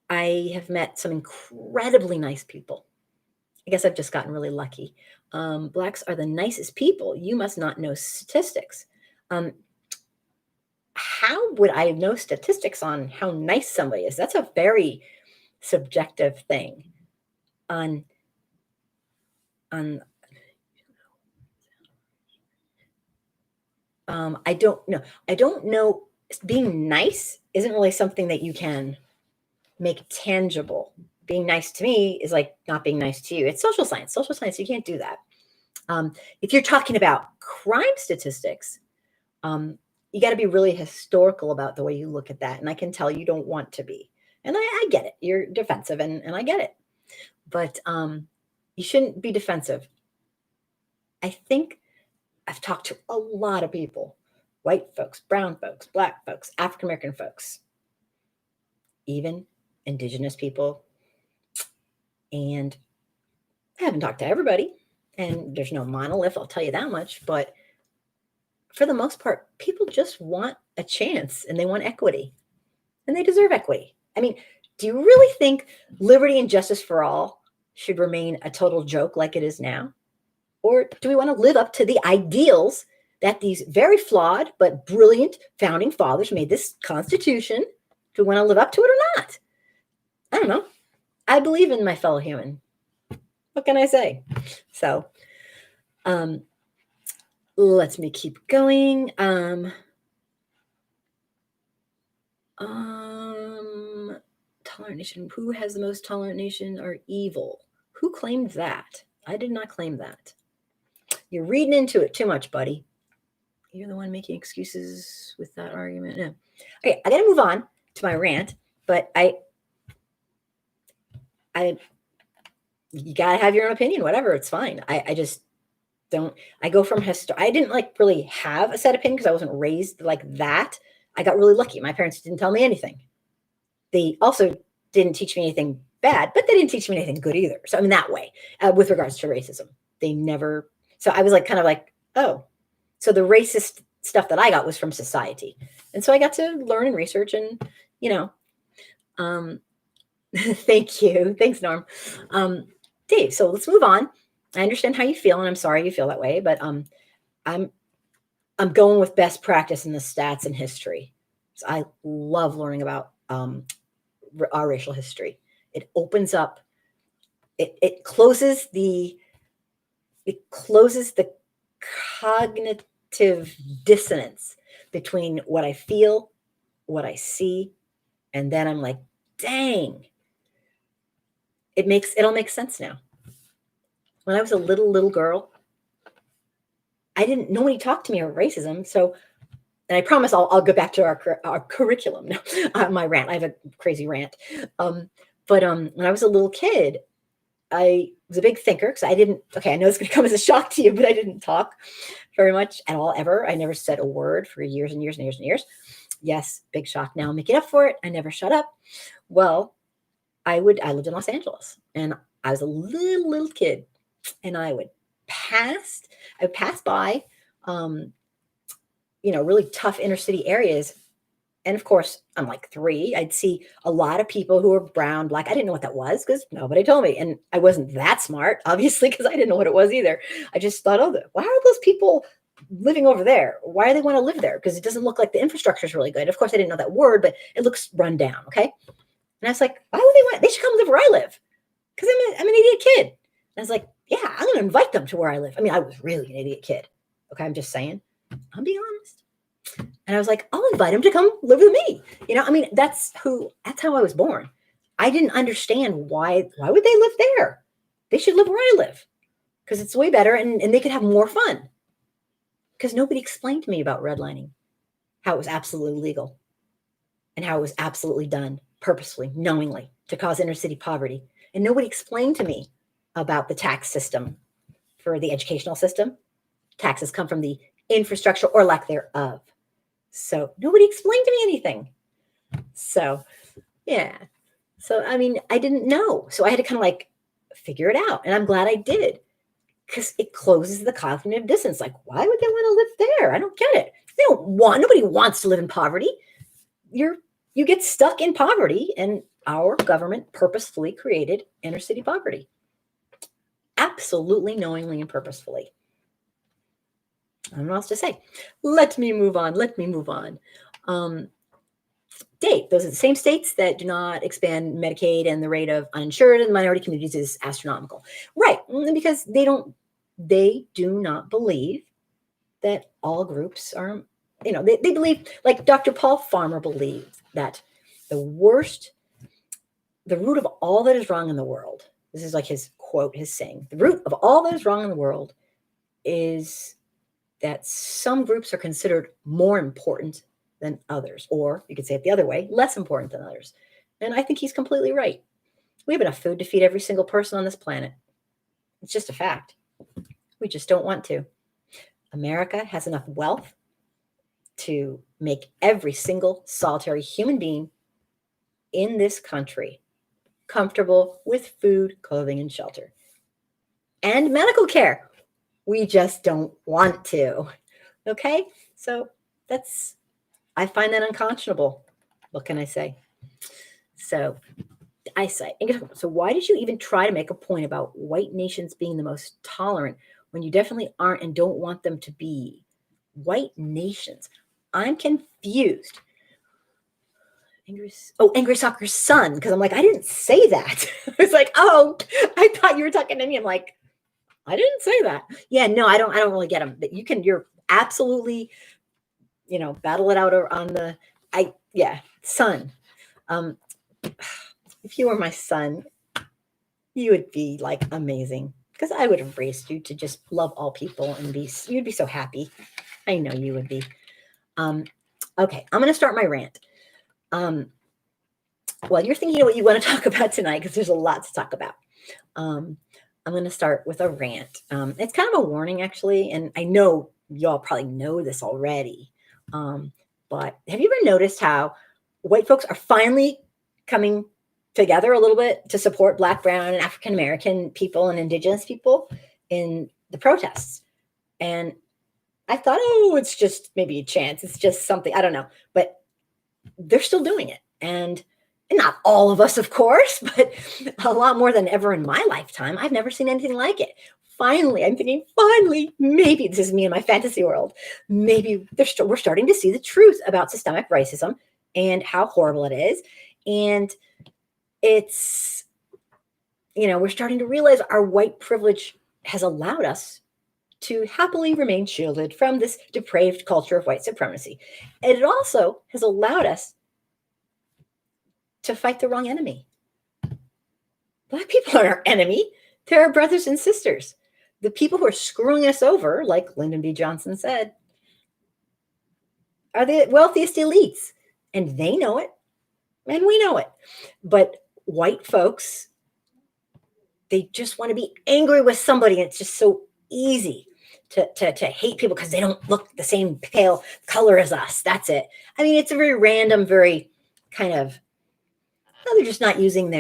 I have met some incredibly nice people. I guess I've just gotten really lucky. Blacks are the nicest people. You must not know statistics. How would I know statistics on how nice somebody is? That's a very subjective thing. On I don't know. I don't know. Being nice isn't really something that you can make tangible. Being nice to me is like not being nice to you. It's social science. Social science, you can't do that. If you're talking about crime statistics, you got to be really historical about the way you look at that. And I can tell you don't want to be. And I get it. You're defensive, and I get it. But you shouldn't be defensive. I think I've talked to a lot of people, white folks, brown folks, black folks, African American folks, even indigenous people. And I haven't talked to everybody, and there's no monolith, I'll tell you that much. But for the most part, people just want a chance and they want equity, and they deserve equity. I mean, do you really think liberty and justice for all should remain a total joke like it is now? Or do we want to live up to the ideals that these very flawed but brilliant founding fathers made this Constitution? Do we want to live up to it or not? I don't know. I believe in my fellow human. What can I say? So, let me keep going. Tolerant nation. Who has the most tolerant nation are evil? Who claimed that? I did not claim that. You're reading into it too much, buddy. You're the one making excuses with that argument. No. Okay, I got to move on to my rant, but you gotta have your own opinion. Whatever, it's fine. I just don't. I go from I didn't like really have a set opinion because I wasn't raised like that. I got really lucky. My parents didn't tell me anything. They also didn't teach me anything bad, but they didn't teach me anything good either. So I mean that way, with regards to racism, they never. So I was like kind of like, oh, so the racist stuff that I got was from society, and so I got to learn and research, and thank you, thanks, Norm. Dave. So let's move on. I understand how you feel, and I'm sorry you feel that way, but I'm going with best practice in the stats and history. So I love learning about our racial history. It opens up. It closes the cognitive dissonance between what I feel, what I see, and then I'm like, dang, it all makes sense now. When I was a little girl, nobody talked to me about racism. So, and I promise I'll go back to our curriculum now, my rant. I have a crazy rant. But when I was a little kid, I was a big thinker because I know it's going to come as a shock to you, but I didn't talk very much at all, ever. I never said a word for years and years and years and years. Yes, big shock. Now I'm making up for it. I never shut up. Well, I lived in Los Angeles, and I was a little kid, and I would pass by, really tough inner city areas. And of course, I'm like 3. I'd see a lot of people who were brown, black. I didn't know what that was because nobody told me. And I wasn't that smart, obviously, because I didn't know what it was either. I just thought, why are those people living over there? Why do they want to live there? Because it doesn't look like the infrastructure is really good. Of course, I didn't know that word, but it looks run down. Okay. And I was like, why would they should come live where I live. Because I'm an idiot kid. And I was like, yeah, I'm going to invite them to where I live. I mean, I was really an idiot kid. Okay. I'm just saying, I'm being honest. And I was like, I'll invite him to come live with me. That's how I was born. I didn't understand why would they live there? They should live where I live because it's way better and they could have more fun. Because nobody explained to me about redlining, how it was absolutely legal and how it was absolutely done purposefully, knowingly to cause inner city poverty. And nobody explained to me about the tax system for the educational system. Taxes come from the infrastructure or lack thereof. So nobody explained to me anything. So, yeah. So, I didn't know. So I had to kind of figure it out. And I'm glad I did because it closes the cognitive distance. Like, why would they want to live there? I don't get it. Nobody wants to live in poverty. You get stuck in poverty, and our government purposefully created inner city poverty. Absolutely knowingly and purposefully. I don't know what else to say. Let me move on. Dave, those are the same states that do not expand Medicaid, and the rate of uninsured and minority communities is astronomical. Right, because they do not believe that all groups are, they believe, like Dr. Paul Farmer believed that the root of all that is wrong in the world, this is like his quote, his saying, the root of all that is wrong in the world is that some groups are considered more important than others, or you could say it the other way, less important than others. And I think he's completely right. We have enough food to feed every single person on this planet. It's just a fact. We just don't want to. America has enough wealth to make every single solitary human being in this country comfortable with food, clothing, and shelter. And medical care. We just don't want to. Okay? So I find that unconscionable. What can I say? So why did you even try to make a point about white nations being the most tolerant when you definitely aren't and don't want them to be? White nations. I'm confused. Angry Soccer's son, because I'm like, I didn't say that. I was like, I thought you were talking to me. I'm like, I didn't say that. Yeah, no, I don't really get them. But you're absolutely, battle it out on the, son. If you were my son, you would be amazing, because I would have raised you to just love all people and you'd be so happy. I know you would be. Okay, I'm going to start my rant. Well, you're thinking of what you want to talk about tonight, because there's a lot to talk about. I'm going to start with a rant. It's kind of a warning, actually, and I know y'all probably know this already. But have you ever noticed how white folks are finally coming together a little bit to support Black, brown, and African American people and Indigenous people in the protests? And I thought, it's just maybe a chance. It's just something, I don't know. But they're still doing it. And not all of us, of course, but a lot more than ever in my lifetime. I've never seen anything like it. finally, I'm thinking, finally, maybe this is me in my fantasy world. Maybe we're starting to see the truth about systemic racism and how horrible it is. And it's, we're starting to realize our white privilege has allowed us to happily remain shielded from this depraved culture of white supremacy. And it also has allowed us to fight the wrong enemy. Black people are our enemy. They're our brothers and sisters. The people who are screwing us over, like Lyndon B. Johnson said, are the wealthiest elites. And they know it. And we know it. But white folks, they just want to be angry with somebody. And it's just so easy to hate people because they don't look the same pale color as us. That's it. I mean, it's a very random, very kind of, they're just not using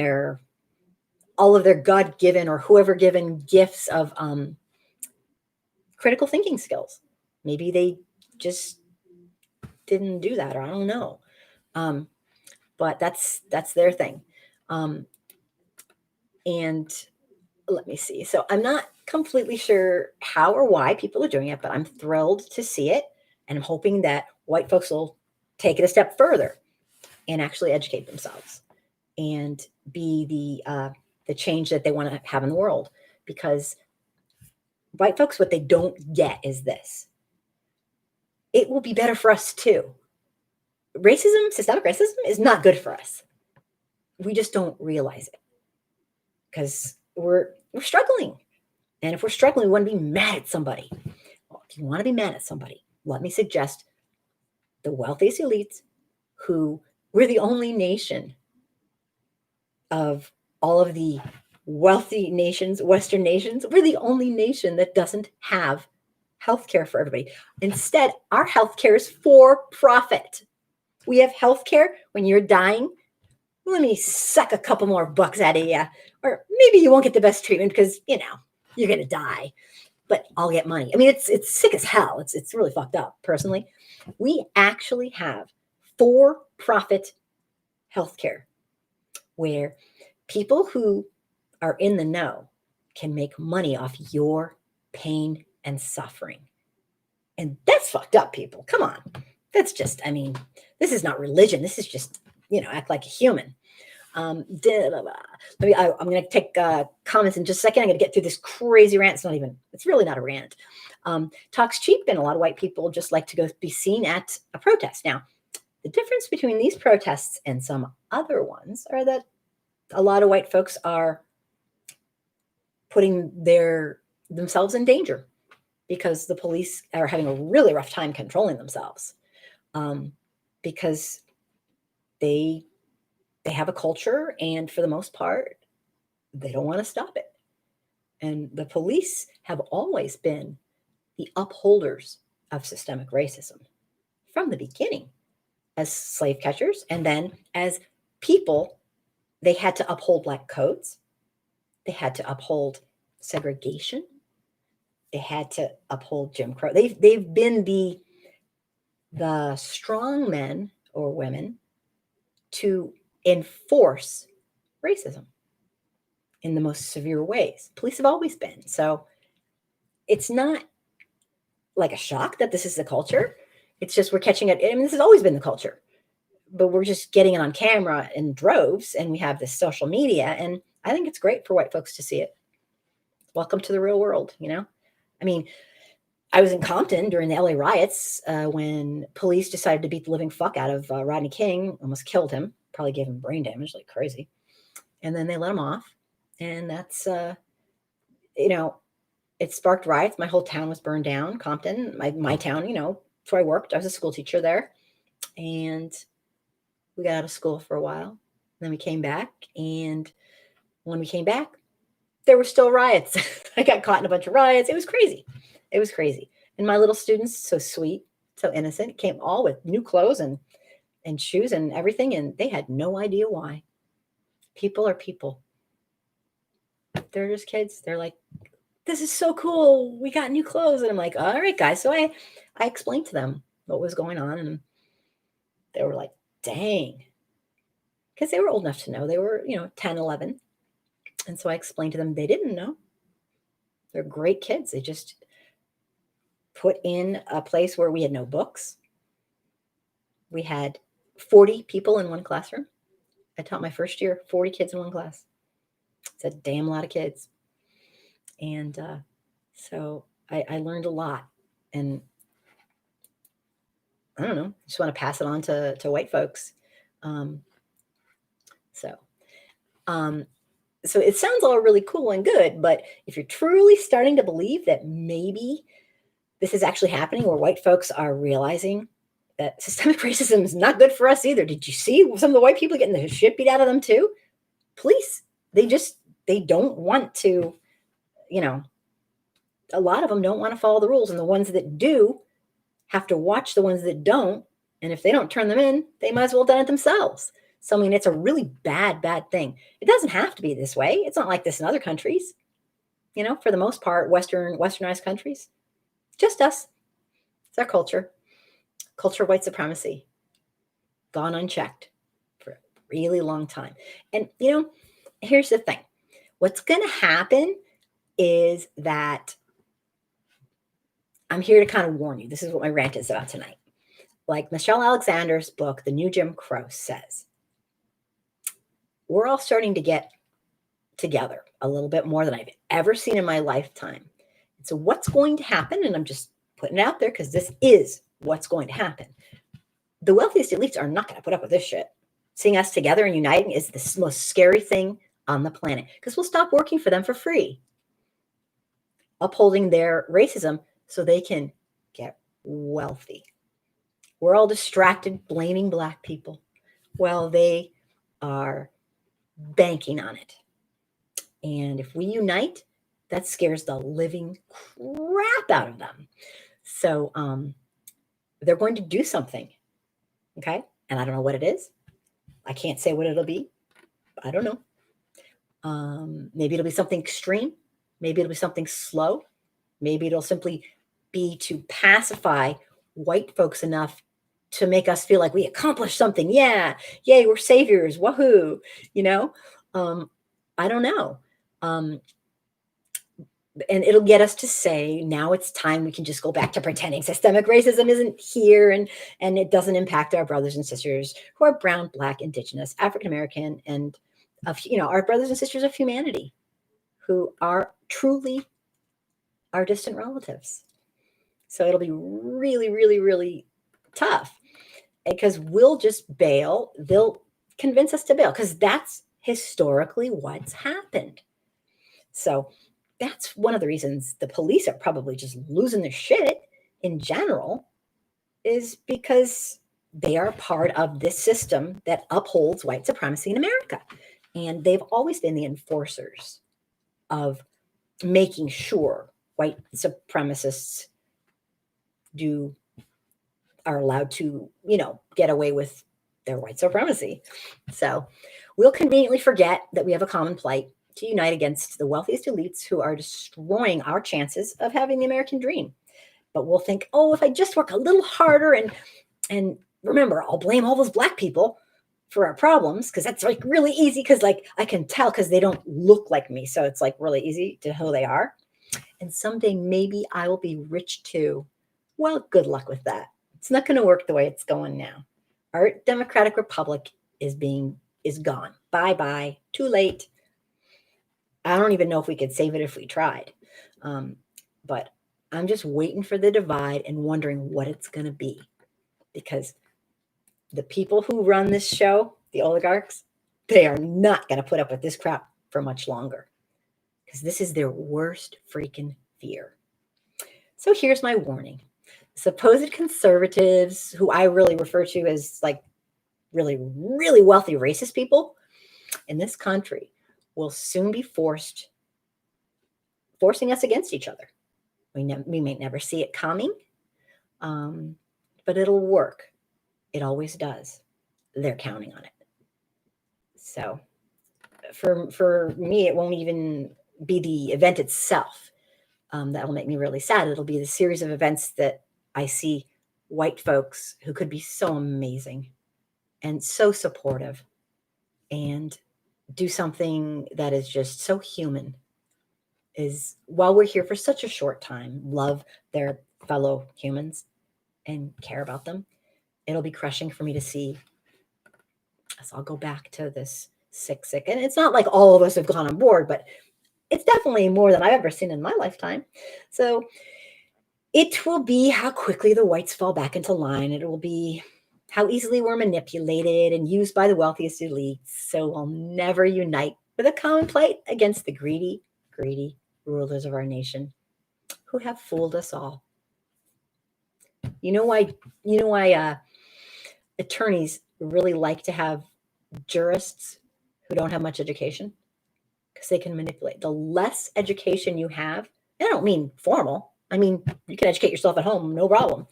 all of their God-given or whoever given gifts of critical thinking skills. Maybe they just didn't do that, or I don't know. But that's their thing. And let me see. So I'm not completely sure how or why people are doing it, but I'm thrilled to see it. And I'm hoping that white folks will take it a step further and actually educate themselves and be the change that they want to have in the world. Because white folks, what they don't get is this. It will be better for us too. Racism, systemic racism, is not good for us. We just don't realize it because we're struggling. And if we're struggling, we want to be mad at somebody. Well, if you want to be mad at somebody, let me suggest the wealthiest elites who we're the only nation of all of the wealthy nations, Western nations, we're the only nation that doesn't have healthcare for everybody. Instead, our healthcare is for profit. We have healthcare when you're dying. Let me suck a couple more bucks out of you. Or maybe you won't get the best treatment because, you're going to die, but I'll get money. I mean, it's sick as hell. It's really fucked up, personally. We actually have for-profit healthcare where people who are in the know can make money off your pain and suffering. And that's fucked up, people. Come on. That's just, this is not religion. This is just, act like a human. I'm going to take comments in just a second. I'm going to get through this crazy rant. It's really not a rant. Talk's cheap, and a lot of white people just like to go be seen at a protest. Now, the difference between these protests and some other ones are that a lot of white folks are putting themselves in danger because the police are having a really rough time controlling themselves because they have a culture, and for the most part, they don't want to stop it. And the police have always been the upholders of systemic racism from the beginning as slave catchers. And then as people, they had to uphold Black codes. They had to uphold segregation. They had to uphold Jim Crow. They've been the strong men or women to enforce racism in the most severe ways. Police have always been. So it's not like a shock that this is the culture. It's just we're catching it. This has always been the culture, but we're just getting it on camera in droves, and we have this social media. And I think it's great for white folks to see it. Welcome to the real world, I was in Compton during the LA riots when police decided to beat the living fuck out of Rodney King, almost killed him, probably gave him brain damage like crazy. And then they let him off. And that's, it sparked riots. My whole town was burned down, Compton, my town, where I worked. I was a school teacher there. And we got out of school for a while. Then we came back. And when we came back, there were still riots. I got caught in a bunch of riots. It was crazy. And my little students, so sweet, so innocent, came all with new clothes and shoes and everything. And they had no idea why. People are people. They're just kids. They're like, this is so cool. We got new clothes. And I'm like, all right, guys. So I explained to them what was going on. And they were like, dang. Because they were old enough to know. They were, 10, 11. And so I explained to them they didn't know. They're great kids. They just put in a place where we had no books. We had 40 people in one classroom. I taught my first year, 40 kids in one class. It's a damn lot of kids. And so I learned a lot. And I don't know, just want to pass it on to white folks. Um, so, so it sounds all really cool and good, but if you're truly starting to believe that maybe this is actually happening, where white folks are realizing that systemic racism is not good for us either. Did you see some of the white people getting the shit beat out of them too? Police, they don't want to, a lot of them don't want to follow the rules. And the ones that do have to watch the ones that don't. And if they don't turn them in, they might as well have done it themselves. So, I mean, it's a really bad thing. It doesn't have to be this way. It's not like this in other countries, for the most part, westernized countries. Just us. It's our culture. Culture of white supremacy. Gone unchecked for a really long time. And, here's the thing. What's going to happen is that I'm here to kind of warn you. This is what my rant is about tonight. Like Michelle Alexander's book, The New Jim Crow, says, we're all starting to get together a little bit more than I've ever seen in my lifetime. And so what's going to happen, and I'm just putting it out there because this is what's going to happen. The wealthiest elites are not going to put up with this shit. Seeing us together and uniting is the most scary thing on the planet, because we'll stop working for them for free, upholding their racism so they can get wealthy. We're all distracted blaming Black people. Well, they are banking on it. And if we unite, that scares the living crap out of them. So they're going to do something. Okay? And I don't know what it is. I can't say what it'll be. I don't know. Maybe it'll be something extreme. Maybe it'll be something slow. Maybe it'll simply be to pacify white folks enough to make us feel like we accomplished something. Yeah. Yay, we're saviors. Woohoo. I don't know. And it'll get us to say, now it's time we can just go back to pretending systemic racism isn't here and it doesn't impact our brothers and sisters who are brown, Black, Indigenous, African American, and our brothers and sisters of humanity who are truly our distant relatives. So it'll be really, really, really tough because we'll just bail. They'll convince us to bail because that's historically what's happened. So that's one of the reasons the police are probably just losing their shit in general, is because they are part of this system that upholds white supremacy in America. And they've always been the enforcers of making sure white supremacists are allowed to, get away with their white supremacy. So we'll conveniently forget that we have a common plight to unite against the wealthiest elites who are destroying our chances of having the American dream. But we'll think, oh, if I just work a little harder and remember, I'll blame all those Black people for our problems, because that's like really easy, because like I can tell because they don't look like me. So it's like really easy to know who they are. And someday maybe I will be rich too. Well, good luck with that. It's not going to work the way it's going now. Our democratic republic is gone. Bye-bye. Too late. I don't even know if we could save it if we tried. But I'm just waiting for the divide and wondering what it's going to be. Because the people who run this show, the oligarchs, they are not going to put up with this crap for much longer. Because this is their worst freaking fear. So here's my warning. Supposed conservatives, who I really refer to as like really, really wealthy racist people in this country, will soon be forcing us against each other. We may never see it coming, but it'll work. It always does. They're counting on it. So for me, it won't even be the event itself that will make me really sad. It'll be the series of events that I see white folks who could be so amazing and so supportive and do something that is just so human is, while we're here for such a short time, love their fellow humans and care about them. It'll be crushing for me to see. So I'll go back to this sick. And it's not like all of us have gone on board, but it's definitely more than I've ever seen in my lifetime. So it will be how quickly the whites fall back into line. It will be how easily we're manipulated and used by the wealthiest elites. So we'll never unite with a common plight against the greedy rulers of our nation who have fooled us all. You know why attorneys really like to have jurists who don't have much education? Because they can manipulate. The less education you have, and I don't mean formal, I mean you can educate yourself at home, no problem.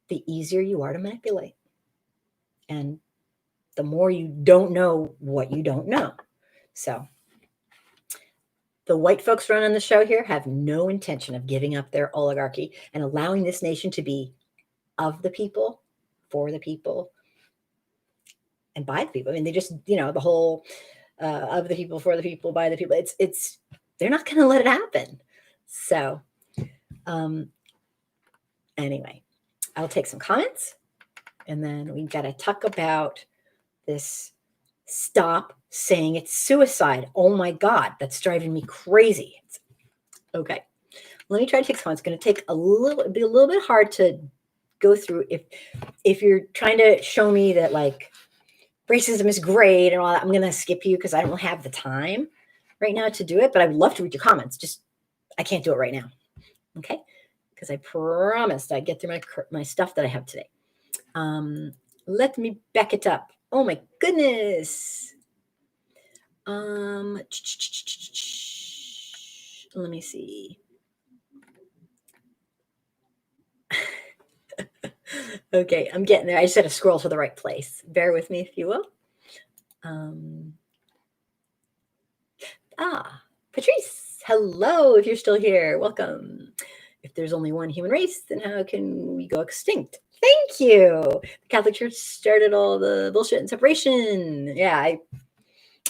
The easier you are to manipulate. And the more you don't know what you don't know. So the white folks running the show here have no intention of giving up their oligarchy and allowing this nation to be of the people, for the people, and by the people. I mean, they just, the whole of the people, for the people, by the people. It's they're not going to let it happen. So anyway, I'll take some comments, and then we got to talk about this. Stop saying it's suicide. Oh my God, that's driving me crazy. Okay, let me try to take some. It's going to take be a little bit hard to go through if you're trying to show me that like racism is great and all that. I'm going to skip you because I don't have the time right now to do it, but I would love to read your comments. Just I can't do it right now. Okay, because I promised I'd get through my stuff that I have today. Let me back it up. Oh my goodness. Let me see. Okay, I'm getting there. I just had to scroll to the right place. Bear with me, if you will. Patrice, hello, if you're still here, welcome. If there's only one human race, then how can we go extinct? Thank you. The Catholic Church started all the bullshit and separation. Yeah, I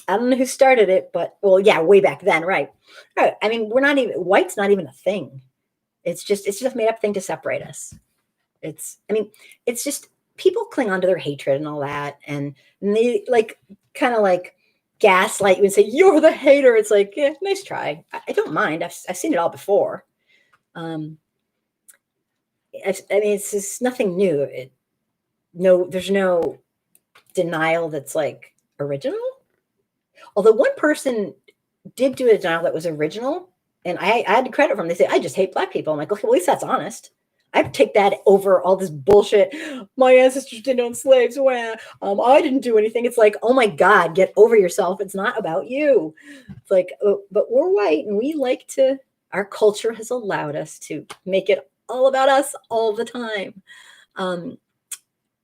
don't know who started it, but well, yeah, way back then, right? I mean, white's not even a thing. It's just a made up thing to separate us. It's just people cling on to their hatred and all that, and they like kind of like gaslight you and say you're the hater. It's like, yeah, nice try. I don't mind. I've seen it all before. I mean, it's just nothing new. There's no denial that's like original. Although one person did do a denial that was original, and I had credit from them. They say, I just hate black people. I'm like, okay, well, at least that's honest. I'd take that over all this bullshit. My ancestors didn't own slaves. I didn't do anything. It's like, oh my God, get over yourself. It's not about you. It's like, but we're white and we like to, our culture has allowed us to make it all about us all the time.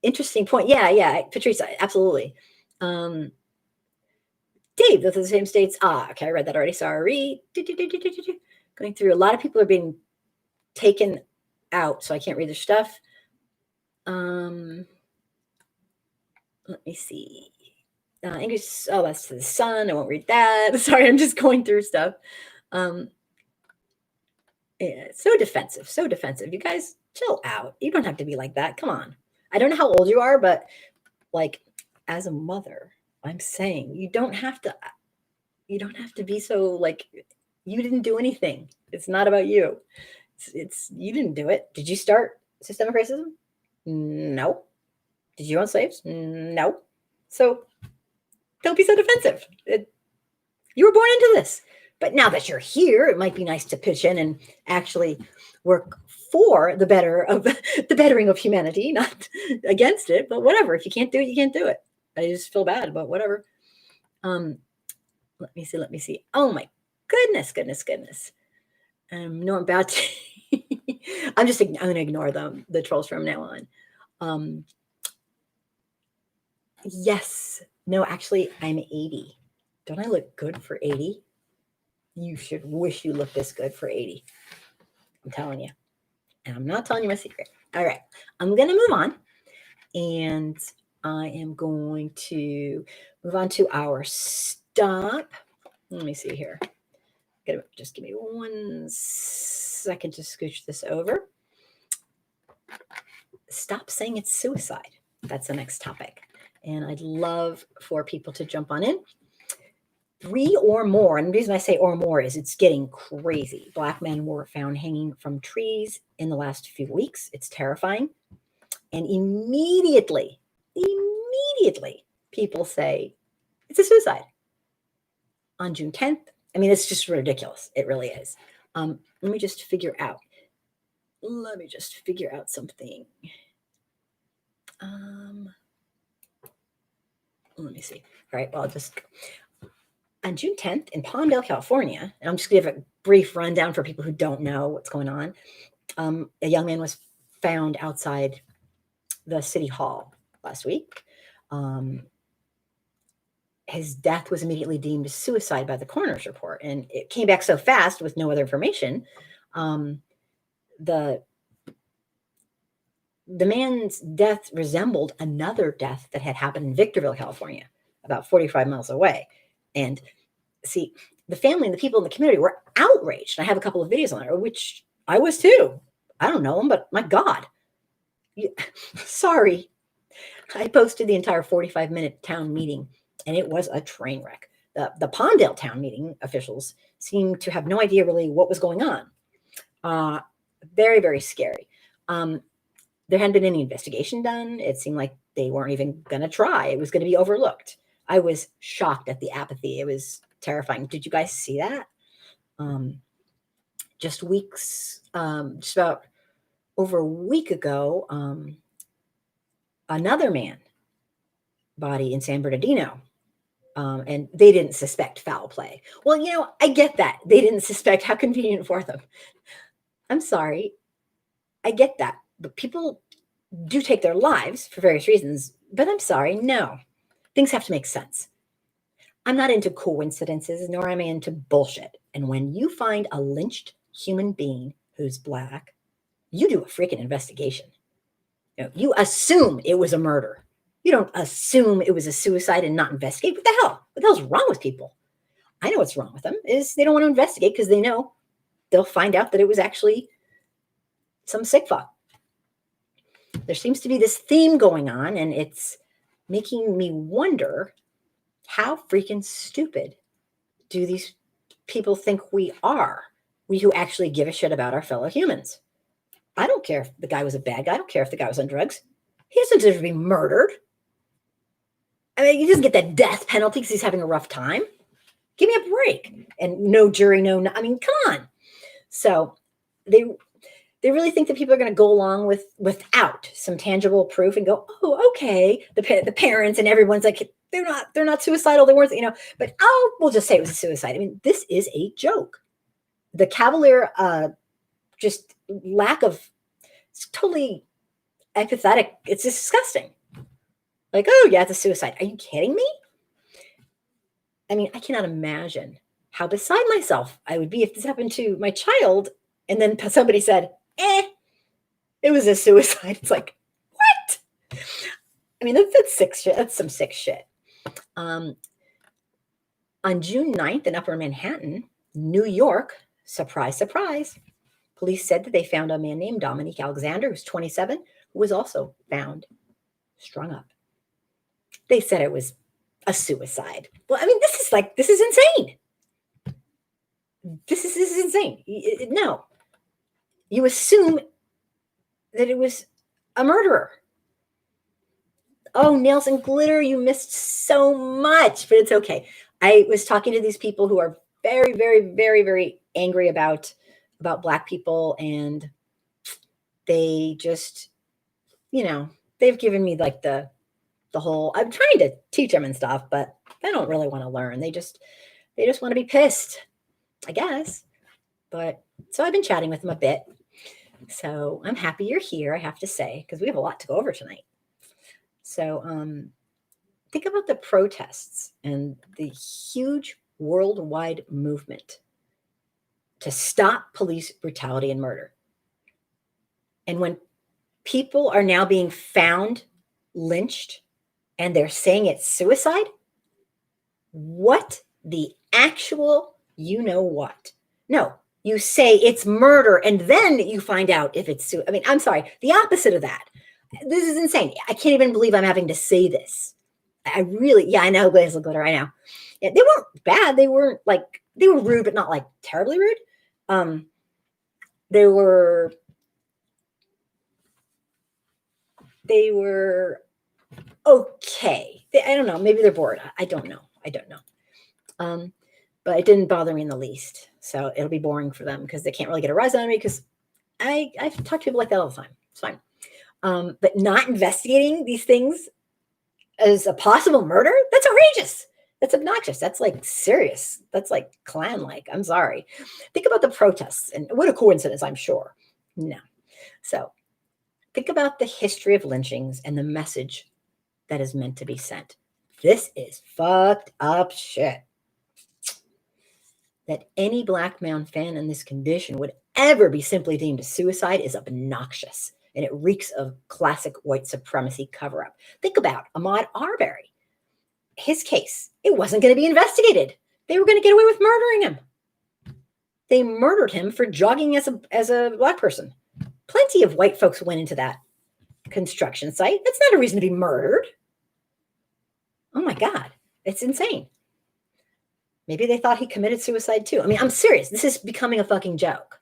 Interesting point. Yeah, Patrice, absolutely. Dave, those are the same states. Okay, I read that already. Sorry. Going through, a lot of people are being taken out, so I can't read their stuff. Let me see. English, that's to the sun. I won't read that. Sorry, I'm just going through stuff. Yeah, so defensive. You guys, chill out. You don't have to be like that. Come on. I don't know how old you are, but like as a mother, I'm saying you don't have to be so like you didn't do anything. It's not about you. It's you didn't do it. Did you start systemic racism? No. Did you own slaves? No. So don't be so defensive. You were born into this. But now that you're here, it might be nice to pitch in and actually work for the bettering of humanity, not against it. But whatever. If you can't do it, you can't do it. I just feel bad, but whatever. Let me see. Oh my goodness. No, I'm about to. I'm going to ignore them, the trolls from now on. Yes. No, actually, I'm 80. Don't I look good for 80? You should wish you looked this good for 80. I'm telling you. And I'm not telling you my secret. All right. I'm going to move on. And I am going to move on to our stop. Let me see here. Just give me 1 second to scooch this over. Stop saying it's suicide. That's the next topic. And I'd love for people to jump on in. 3 or more, and the reason I say or more is it's getting crazy. Black men were found hanging from trees in the last few weeks. It's terrifying. And immediately, people say it's a suicide. On June 10th, I mean, it's just ridiculous. It really is. Let me just figure out something. Let me see. All right, well, I'll just on June 10th in Palmdale, California, and I'm just going to give a brief rundown for people who don't know what's going on. A young man was found outside the city hall last week. His death was immediately deemed suicide by the coroner's report, and it came back so fast with no other information. The man's death resembled another death that had happened in Victorville, California, about 45 miles away. And see, the family and the people in the community were outraged. I have a couple of videos on it, which I was too. I don't know him, but my God. Sorry. I posted the entire 45-minute town meeting, and it was a train wreck. The Palmdale town meeting officials seemed to have no idea really what was going on. Very, very scary. There hadn't been any investigation done. It seemed like they weren't even going to try. It was going to be overlooked. I was shocked at the apathy. It was terrifying. Did you guys see that? Just about over a week ago, another man body in San Bernardino, and they didn't suspect foul play. Well, I get that. They didn't suspect. How convenient for them. I'm sorry. I get that. But people do take their lives for various reasons. But I'm sorry, no. Things have to make sense. I'm not into coincidences, nor am I into bullshit. And when you find a lynched human being who's Black, you do a freaking investigation. You assume it was a murder. You don't assume it was a suicide and not investigate. What the hell? What the hell's wrong with people? I know what's wrong with them is they don't want to investigate because they know they'll find out that it was actually some sick fuck. There seems to be this theme going on, and it's making me wonder, how freaking stupid do these people think we are? We who actually give a shit about our fellow humans. I don't care if the guy was a bad guy. I don't care if the guy was on drugs. He doesn't deserve to be murdered. I mean, he doesn't get that death penalty because he's having a rough time. Give me a break. And no jury, I mean, come on. So they really think that people are going to go along without some tangible proof and go, oh, okay. The parents and everyone's like, they're not suicidal. They weren't, but we'll just say it was a suicide. I mean, this is a joke. The cavalier, just lack of, it's totally apathetic. It's disgusting. Like, oh yeah, it's a suicide. Are you kidding me? I mean, I cannot imagine how beside myself I would be if this happened to my child and then somebody said, it was a suicide. It's like, what? I mean, that's sick shit. That's some sick shit. On June 9th in Upper Manhattan, New York, surprise, surprise, police said that they found a man named Dominique Alexander, who's 27, who was also found strung up. They said it was a suicide. Well, I mean, this is insane. This is insane. No. You assume that it was a murderer. Oh, nails and glitter, you missed so much, but it's okay. I was talking to these people who are very, very, very, very angry about Black people, and they just, they've given me like the whole, I'm trying to teach them and stuff, but they don't really want to learn. They just want to be pissed, I guess. But so I've been chatting with them a bit. So I'm happy you're here, I have to say, because we have a lot to go over tonight. So think about the protests and the huge worldwide movement to stop police brutality and murder. And when people are now being found lynched and they're saying it's suicide, what the actual You know what? No, you say it's murder and then you find out if it's I mean, I'm sorry, the opposite of that. This is insane. I can't even believe I'm having to say this. I really, yeah, I know, Blaze Glitter, I know. Yeah, they weren't bad. They weren't like, they were rude, but not like terribly rude. They were okay. I don't know. Maybe they're bored. I don't know. But it didn't bother me in the least. So it'll be boring for them because they can't really get a rise on me because I've talked to people like that all the time. It's fine. But not investigating these things as a possible murder, that's outrageous. That's obnoxious. That's like serious. That's like clan-like. I'm sorry. Think about the protests and what a coincidence, I'm sure. No. So think about the history of lynchings and the message that is meant to be sent. This is fucked up shit. That any black man found in this condition would ever be simply deemed a suicide is obnoxious, and it reeks of classic white supremacy cover-up. Think about Ahmaud Arbery. His case, it wasn't going to be investigated. They were going to get away with murdering him. They murdered him for jogging as a black person. Plenty of white folks went into that construction site. That's not a reason to be murdered. Oh my God, it's insane. Maybe they thought he committed suicide too. I mean, I'm serious. This is becoming a fucking joke.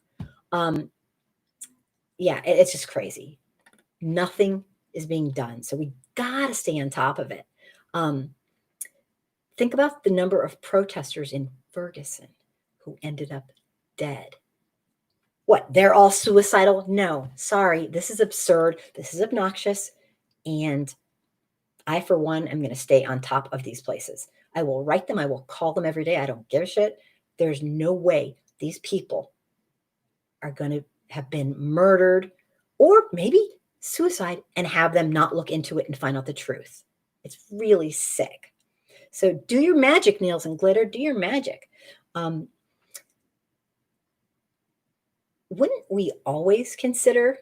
Yeah, it's just crazy. Nothing is being done. So we got to stay on top of it. Think about the number of protesters in Ferguson who ended up dead. What? They're all suicidal? No, sorry. This is absurd. This is obnoxious. And I, for one, am going to stay on top of these places. I will write them. I will call them every day. I don't give a shit. There's no way these people are going to have been murdered or maybe suicide and have them not look into it and find out the truth. It's really sick. So do your magic, Nails and Glitter. Do your magic. Wouldn't we always consider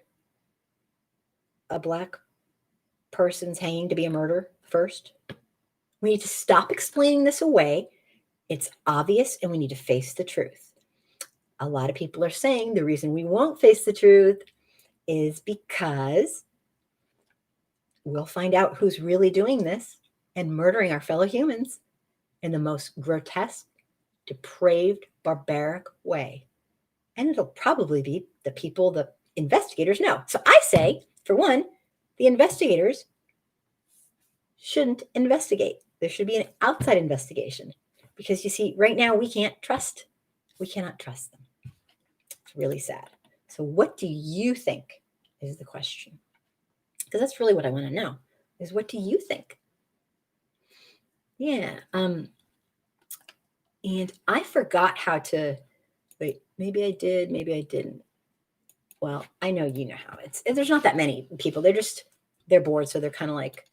a black person's hanging to be a murder first? We need to stop explaining this away. It's obvious and we need to face the truth. A lot of people are saying the reason we won't face the truth is because we'll find out who's really doing this and murdering our fellow humans in the most grotesque, depraved, barbaric way. And it'll probably be the people the investigators know. So I say, for one, the investigators shouldn't investigate. There should be an outside investigation because you see, right now we cannot trust them. It's really sad. So what do you think is the question? Because that's really what I want to know is what do you think? Yeah. And I forgot how to, wait, maybe I did, maybe I didn't. Well, I know you know how there's not that many people. They're bored. So they're kind of like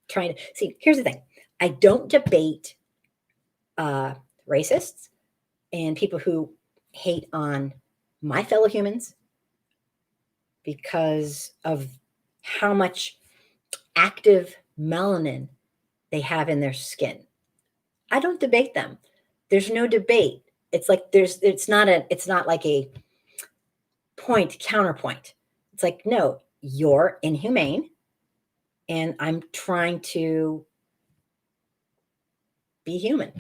trying to see, here's the thing. I don't debate racists and people who hate on my fellow humans because of how much active melanin they have in their skin. I don't debate them. There's no debate. It's like it's not like a point counterpoint. It's like, no, you're inhumane and I'm trying to be human.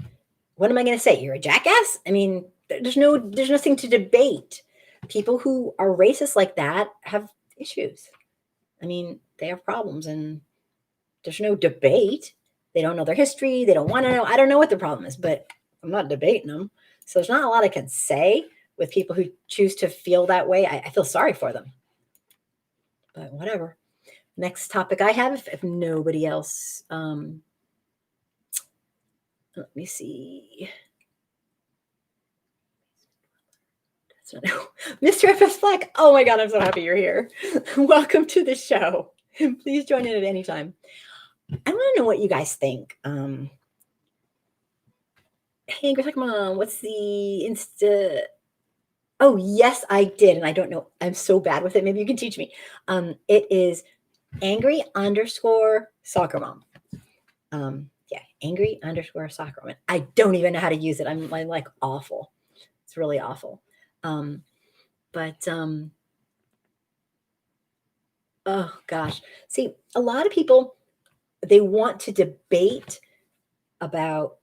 What am I going to say? You're a jackass? I mean, there's nothing to debate. People who are racist like that have issues. I mean, they have problems and there's no debate. They don't know their history. They don't want to know. I don't know what the problem is, but I'm not debating them. So there's not a lot I can say with people who choose to feel that way. I feel sorry for them. But whatever. Next topic I have, if nobody else, let me see. Mr. FS Black. Oh my God, I'm so happy you're here. Welcome to the show. Please join in at any time. I want to know what you guys think. Hey, Mom, what's the Insta? Oh, yes, I did. And I don't know. I'm so bad with it. Maybe you can teach me. It is angry_soccer mom. Yeah, angry_soccer. I don't even know how to use it. I'm like awful. It's really awful. But oh gosh. See, a lot of people, they want to debate about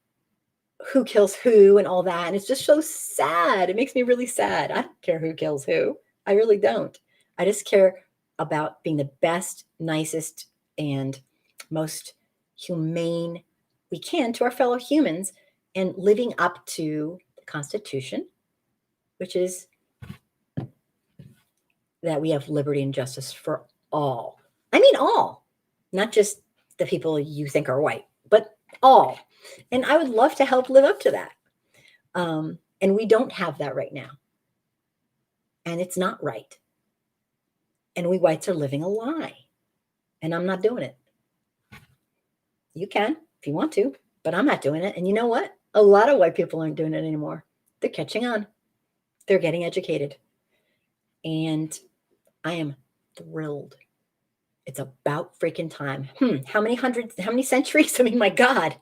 who kills who and all that. And it's just so sad. It makes me really sad. I don't care who kills who. I really don't. I just care about being the best, nicest, and most humane we can to our fellow humans and living up to the Constitution, which is that we have liberty and justice for all. I mean, all, not just the people you think are white, but all. And I would love to help live up to that. And we don't have that right now. And it's not right. And we whites are living a lie. And I'm not doing it. You can if you want to, but I'm not doing it. And you know what? A lot of white people aren't doing it anymore. They're catching on. They're getting educated. And I am thrilled. It's about freaking time. How many centuries? I mean, my God.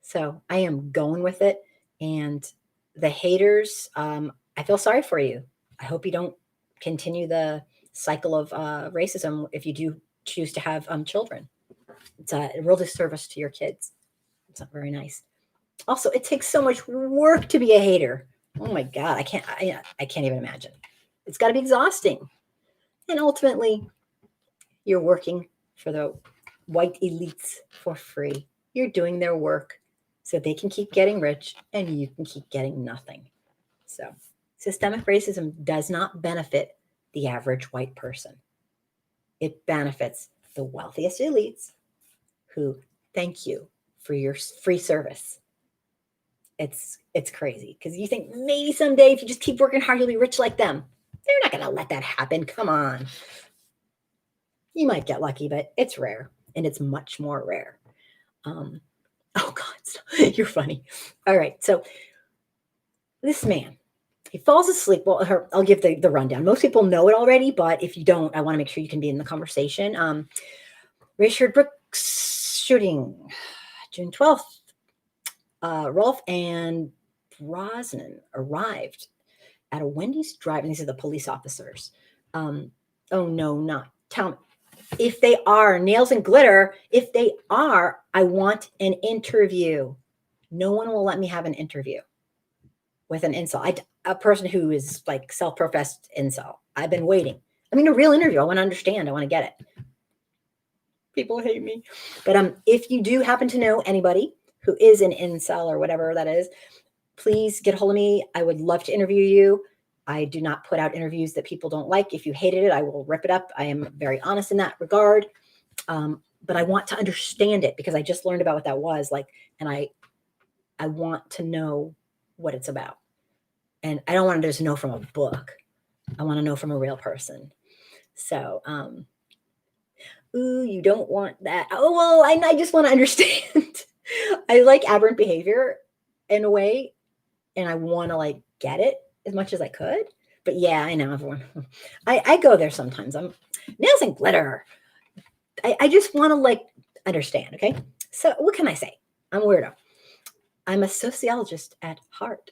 So I am going with it. And the haters, I feel sorry for you. I hope you don't continue the cycle of racism if you do choose to have children. It's a real disservice to your kids. It's not very nice. Also, it takes so much work to be a hater. Oh my God, I can't even imagine. It's got to be exhausting. And ultimately, you're working for the white elites for free. You're doing their work so they can keep getting rich and you can keep getting nothing. So, systemic racism does not benefit the average white person. It benefits the wealthiest elites who thank you for your free service. It's crazy because you think maybe someday if you just keep working hard, you'll be rich like them. They're not going to let that happen. Come on. You might get lucky, but it's rare, and it's much more rare. Oh God, you're funny. All right, so this man, he falls asleep. Well, I'll give the rundown. Most people know it already, but if you don't, I want to make sure you can be in the conversation. Richard Brooks shooting, June 12th. Rolf and Brosnan arrived at a Wendy's drive, and these are the police officers. Oh no, not tell me. If they are nails and glitter, if they are, I want an interview. No one will let me have an interview with an incel. A person who is like self-professed incel. I've been waiting. I mean, a real interview. I want to understand. I want to get it. People hate me. But if you do happen to know anybody who is an incel or whatever that is, please get a hold of me. I would love to interview you. I do not put out interviews that people don't like. If you hated it, I will rip it up. I am very honest in that regard. But I want to understand it because I just learned about what that was like. And I want to know what it's about. And I don't want to just know from a book. I want to know from a real person. So, ooh, you don't want that. Oh, well, I just want to understand. I like aberrant behavior in a way, and I want to like get it as much as I could. But yeah, I know everyone. I go there sometimes. I'm nails and glitter. I just want to like understand. Okay. So what can I say? I'm a weirdo. I'm a sociologist at heart.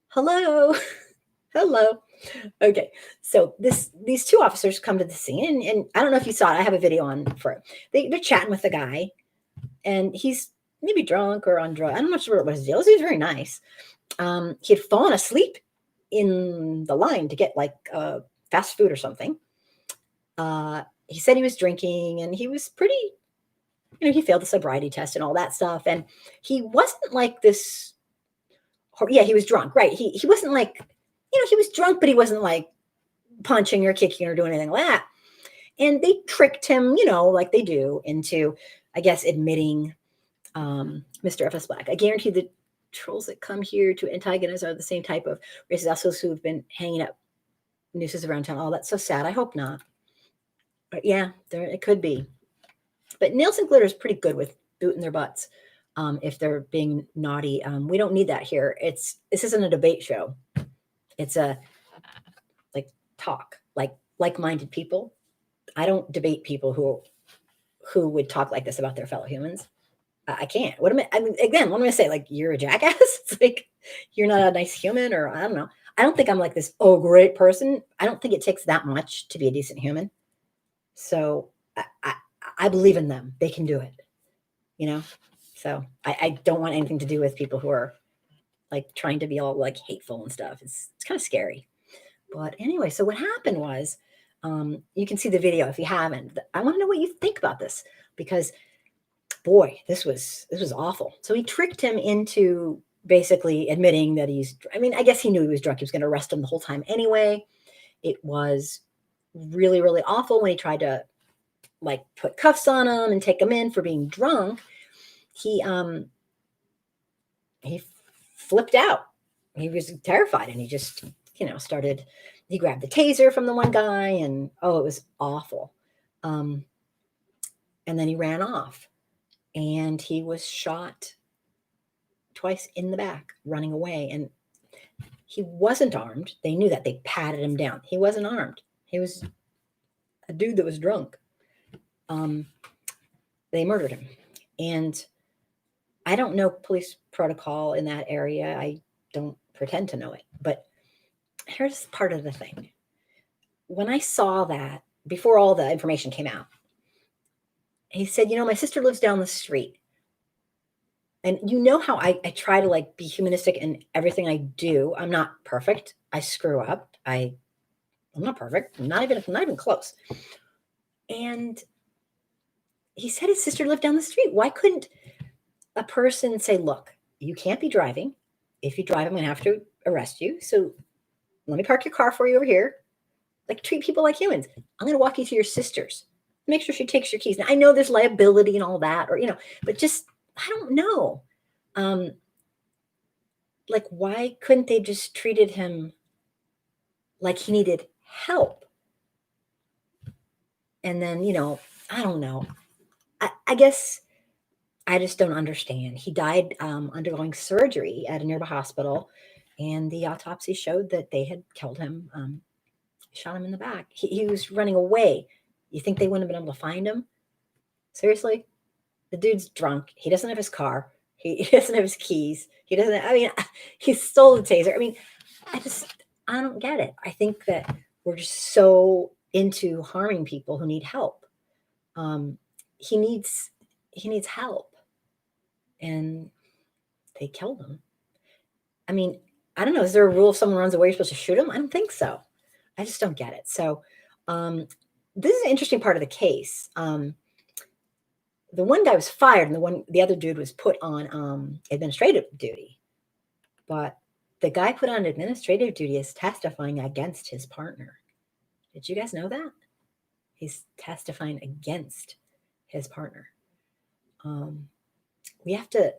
Hello. Hello. Okay. So these two officers come to the scene, and I don't know if you saw it. I have a video on for it. They're chatting with the guy, and he's maybe drunk or on drugs. I'm not sure what his deal is. He's very nice. He had fallen asleep in the line to get like fast food or something. He said he was drinking, and he was pretty, he failed the sobriety test and all that stuff. And he wasn't like this. Yeah, he was drunk, right? He wasn't like, he was drunk, but he wasn't like punching or kicking or doing anything like that. And they tricked him, like they do, into, I guess, admitting Mr. F.S. Black. I guarantee the trolls that come here to antagonize are the same type of racist assholes who've been hanging up nooses around town. Oh, that's so sad. I hope not. But yeah, it could be. But nails and glitter is pretty good with booting their butts if they're being naughty. We don't need that here. This isn't a debate show. It's a talk, like-minded people. I don't debate people who would talk like this about their fellow humans. I can't. I mean, again, what am I going to say? Like, you're a jackass? It's like, you're not a nice human, or I don't know. I don't think I'm like this, oh, great person. I don't think it takes that much to be a decent human. So I believe in them. They can do it, you know? So I don't want anything to do with people who are like trying to be all like hateful and stuff. It's kind of scary. But anyway, so what happened was, you can see the video if you haven't. I want to know what you think about this, because boy, this was awful. So he tricked him into basically admitting that I mean, I guess he knew he was drunk. He was going to arrest him the whole time anyway. It was really, really awful when he tried to like put cuffs on him and take him in for being drunk. He flipped out. He was terrified, and he just, he grabbed the taser from the one guy, and it was awful. And then he ran off, and he was shot twice in the back running away. And he wasn't armed. They knew that. They patted him down. He wasn't armed. He was a dude that was drunk. They murdered him. And I don't know police protocol in that area. I don't pretend to know it. But here's part of the thing. When I saw that, before all the information came out, he said, my sister lives down the street. And you know how I try to like be humanistic in everything I do. I'm not perfect. I screw up. I'm not perfect. I'm not even close. And he said his sister lived down the street. Why couldn't a person say, look, you can't be driving. If you drive, I'm going to have to arrest you. So let me park your car for you over here. Like, treat people like humans. I'm going to walk you to your sister's. Make sure she takes your keys. Now, I know there's liability and all that, or, but just, I don't know. Like, why couldn't they just treated him like he needed help? And then, I don't know. I guess I just don't understand. He died undergoing surgery at a nearby hospital, and the autopsy showed that they had killed him, shot him in the back. He was running away. You think they wouldn't have been able to find him? Seriously? The dude's drunk. He doesn't have his car. He doesn't have his keys. He stole the taser. I mean, I don't get it. I think that we're just so into harming people who need help. He needs help, and they killed him. I mean, I don't know. Is there a rule if someone runs away, you're supposed to shoot him? I don't think so. I just don't get it. So this is an interesting part of the case. The one guy was fired, and the other dude was put on administrative duty. But the guy put on administrative duty is testifying against his partner. Did you guys know that? He's testifying against his partner. We have to,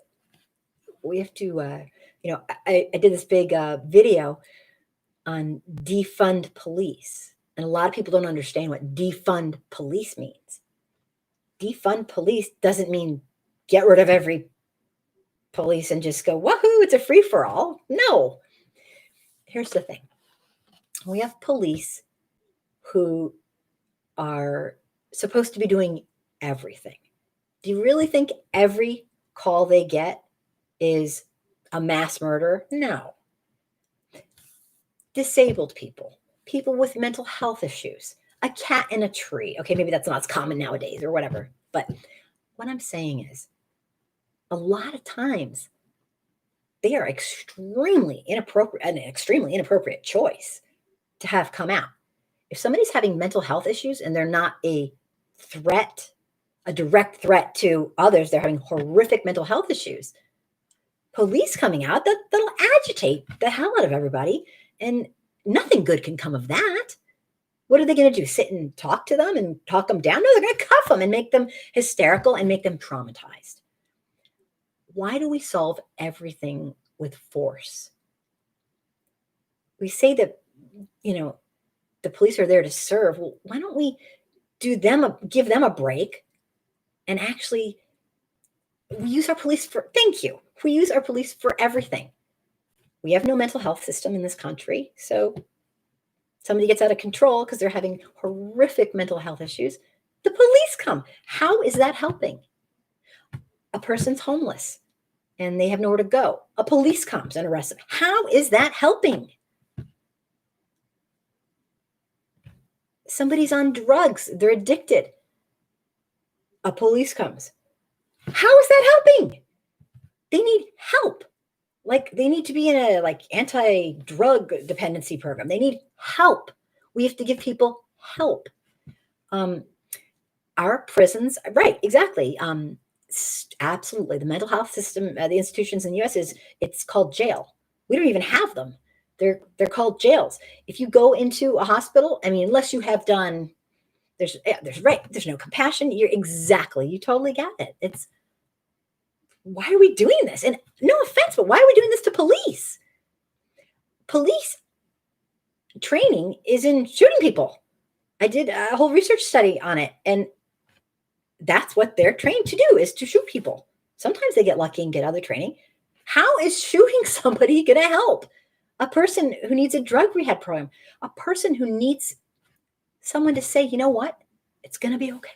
I did this big video on defund police. And a lot of people don't understand what defund police means. Defund police doesn't mean get rid of every police and just go, woohoo, it's a free-for-all. No. Here's the thing. We have police who are supposed to be doing everything. Do you really think every call they get is a mass murder? No. Disabled people, people with mental health issues, a cat in a tree. Okay, maybe that's not as common nowadays or whatever. But what I'm saying is, a lot of times they are extremely inappropriate, an extremely inappropriate choice to have come out. If somebody's having mental health issues and they're not a threat, a direct threat to others, they're having horrific mental health issues, police coming out, that'll agitate the hell out of everybody, and nothing good can come of that. What are they going to do? Sit and talk to them and talk them down? No, they're going to cuff them and make them hysterical and make them traumatized. Why do we solve everything with force? We say that, the police are there to serve. Well, why don't we give them a break and actually we use our police we use our police for everything. We have no mental health system in this country. So somebody gets out of control because they're having horrific mental health issues, the police come. How is that helping? a person's homeless and they have nowhere to go. A police comes and arrests them. How is that helping? Somebody's on drugs. They're addicted. A police comes. How is that helping? They need help. Like they need to be in a anti-drug dependency program. They need help. We have to give people help. Our prisons, right? Exactly. Absolutely. The mental health system, the institutions in the U.S. it's called jail. We don't even have them. They're called jails. If you go into a hospital, I mean, unless you have done, there's no compassion. You totally got it. It's, why are we doing this? And no offense, but why are we doing this to police? Police training is in shooting people. I did a whole research study on it, and that's what they're trained to do, is to shoot people. Sometimes they get lucky and get other training. How is shooting somebody going to help? A person who needs a drug rehab program, a person who needs someone to say, you know what? It's going to be okay.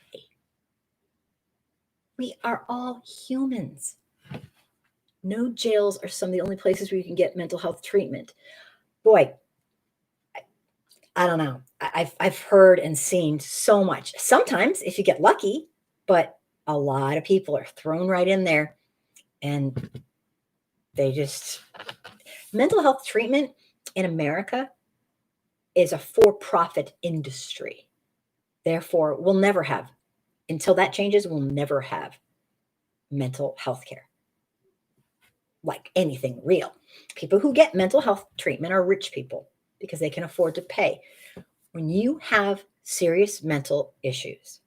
We are all humans. No jails are some of the only places where you can get mental health treatment. Boy, I don't know. I've heard and seen so much. Sometimes if you get lucky, but a lot of people are thrown right in there, and mental health treatment in America is a for-profit industry. Therefore, until that changes, we'll never have mental health care. Like anything real. People who get mental health treatment are rich people because they can afford to pay. When you have serious mental issues,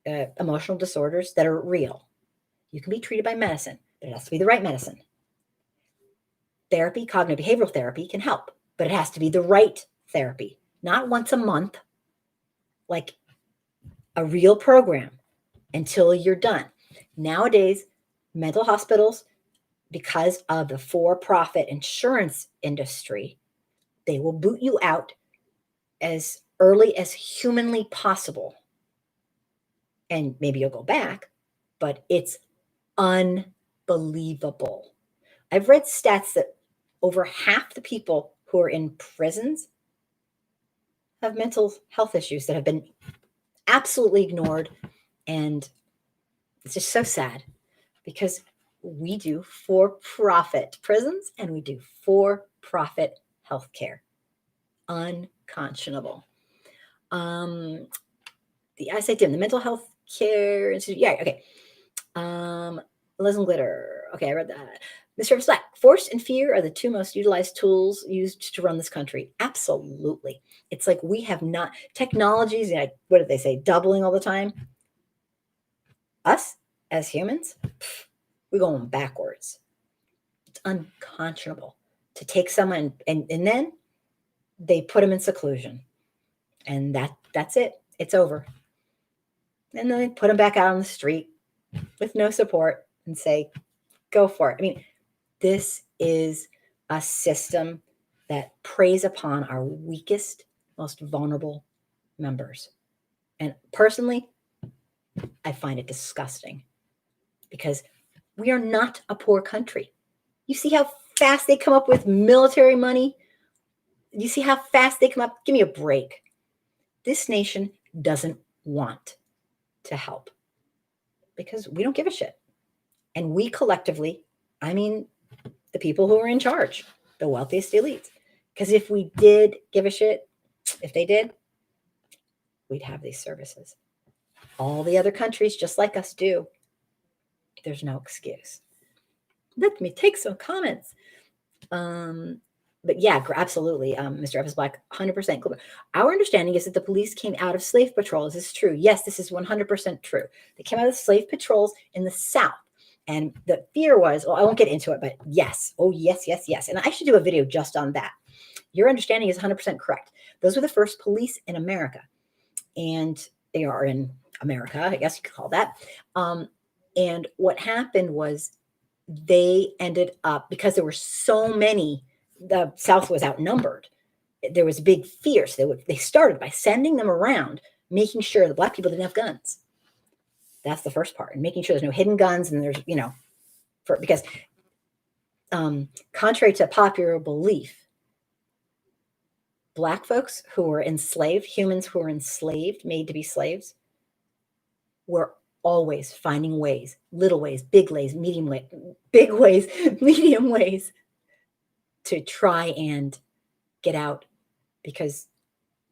emotional disorders that are real, you can be treated by medicine, but it has to be the right medicine. Therapy, cognitive behavioral therapy can help, but it has to be the right therapy, not once a month, like a real program until you're done. Nowadays, mental hospitals, because of the for-profit insurance industry, they will boot you out as early as humanly possible. And maybe you'll go back, but it's unbelievable. I've read stats that over half the people who are in prisons have mental health issues that have been absolutely ignored. And it's just so sad because we do for-profit prisons and we do for-profit healthcare. Unconscionable. The Mental Health Care Institute. Yeah, okay. Liz and Glitter. Okay, I read that. Mr. Slack, force and fear are the two most utilized tools used to run this country. Absolutely. It's like we have not, technologies, what did they say, doubling all the time? Us, as humans, we're going backwards. It's unconscionable to take someone and then they put them in seclusion. And that's it. It's over. And then they put them back out on the street with no support and say, go for it. I mean, this is a system that preys upon our weakest, most vulnerable members. And personally, I find it disgusting because we are not a poor country. You see how fast they come up with military money? You see how fast they come up? Give me a break. This nation doesn't want to help because we don't give a shit. And we collectively, I mean, the people who are in charge, the wealthiest elites. Because if we did give a shit, if they did, we'd have these services. All the other countries, just like us, do. There's no excuse. Let me take some comments. But yeah, absolutely, Mr. F is Black, 100%. Our understanding is that the police came out of slave patrols. This is true. Yes, this is 100% true. They came out of slave patrols in the South. And the fear was, well, I won't get into it, but yes. Oh, yes, yes, yes. And I should do a video just on that. Your understanding is 100% correct. Those were the first police in America. And they are in America, I guess you could call that. And what happened was they ended up, because there were so many, the South was outnumbered. There was big fear. So they started by sending them around, making sure the Black people didn't have guns. That's the first part, and making sure there's no hidden guns and there's, because contrary to popular belief, Black folks who were enslaved, humans who were enslaved, made to be slaves, were always finding ways, little ways, big ways, medium ways, big ways, medium ways to try and get out.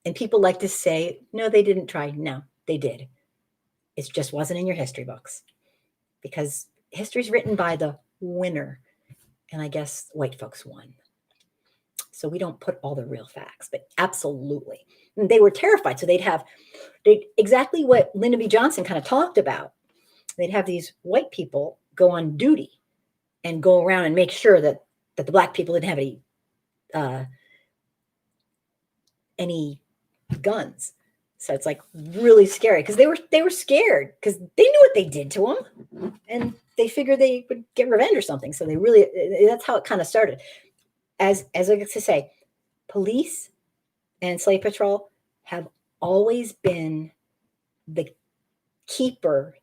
And people like to say, no, they didn't try. No, they did. It just wasn't in your history books, because history's written by the winner. And I guess white folks won. So we don't put all the real facts, but absolutely. And they were terrified. So they'd exactly what Lyndon B. Johnson kind of talked about. They'd have these white people go on duty and go around and make sure that the Black people didn't have any guns. So it's like really scary, because they were scared, because they knew what they did to them, and they figured they would get revenge or something. So that's how it kind of started. As I like to say, police and slave patrol have always been the keeper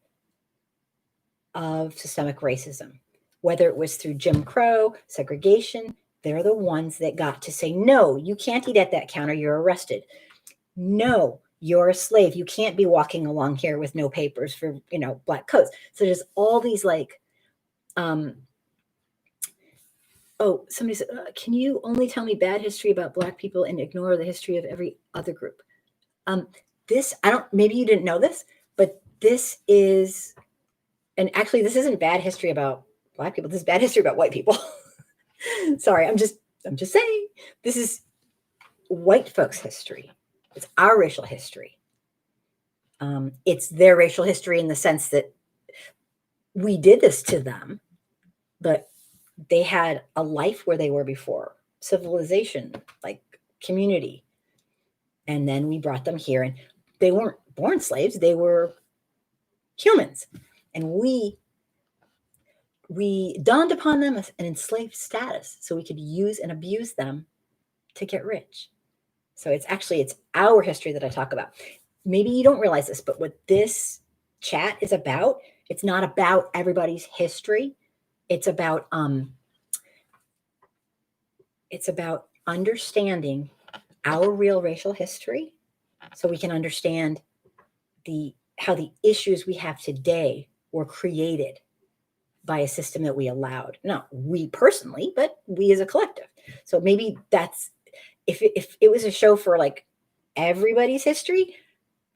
of systemic racism, whether it was through Jim Crow, segregation. They're the ones that got to say, no, you can't eat at that counter, you're arrested. No, you're a slave, you can't be walking along here with no papers for, Black coats. So there's all these somebody said, can you only tell me bad history about Black people and ignore the history of every other group? Maybe you didn't know this, but this is, and actually this isn't bad history about Black people. This is bad history about white people. Sorry, I'm just saying, this is white folks' history. It's our racial history. It's their racial history in the sense that we did this to them, but they had a life where they were before, civilization, like community. And then we brought them here, and they weren't born slaves. They were humans. And we dawned upon them as an enslaved status so we could use and abuse them to get rich. So it's our history that I talk about. Maybe you don't realize this, but what this chat is about, it's not about everybody's history. It's about understanding our real racial history, so we can understand how the issues we have today were created by a system that we allowed. Not we personally, but we as a collective. So maybe that's, if it was a show for like everybody's history,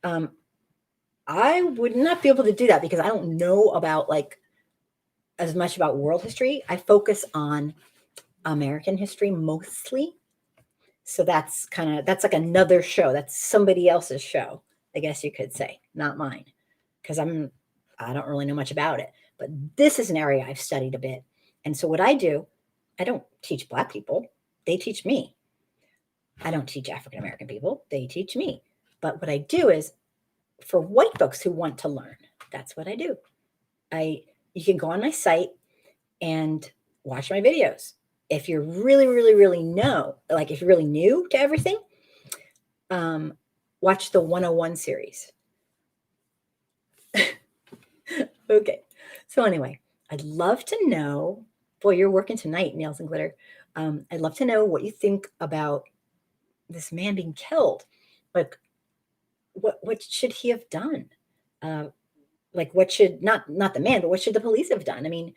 I would not be able to do that, because I don't know about as much about world history. I focus on American history mostly. So that's like another show. That's somebody else's show, I guess you could say, not mine, because I don't really know much about it. But this is an area I've studied a bit. And so what I do, I don't teach Black people. They teach me. I don't teach African American people. They teach me. But what I do is, for white folks who want to learn, that's what I do. You can go on my site and watch my videos. If you're really, really, really if you're really new to everything, watch the 101 series. Okay. So anyway, I'd love to know, boy, you're working tonight, Nails and Glitter. I'd love to know what you think about this man being killed. Like, what should he have done? What should, not the man, but what should the police have done? I mean,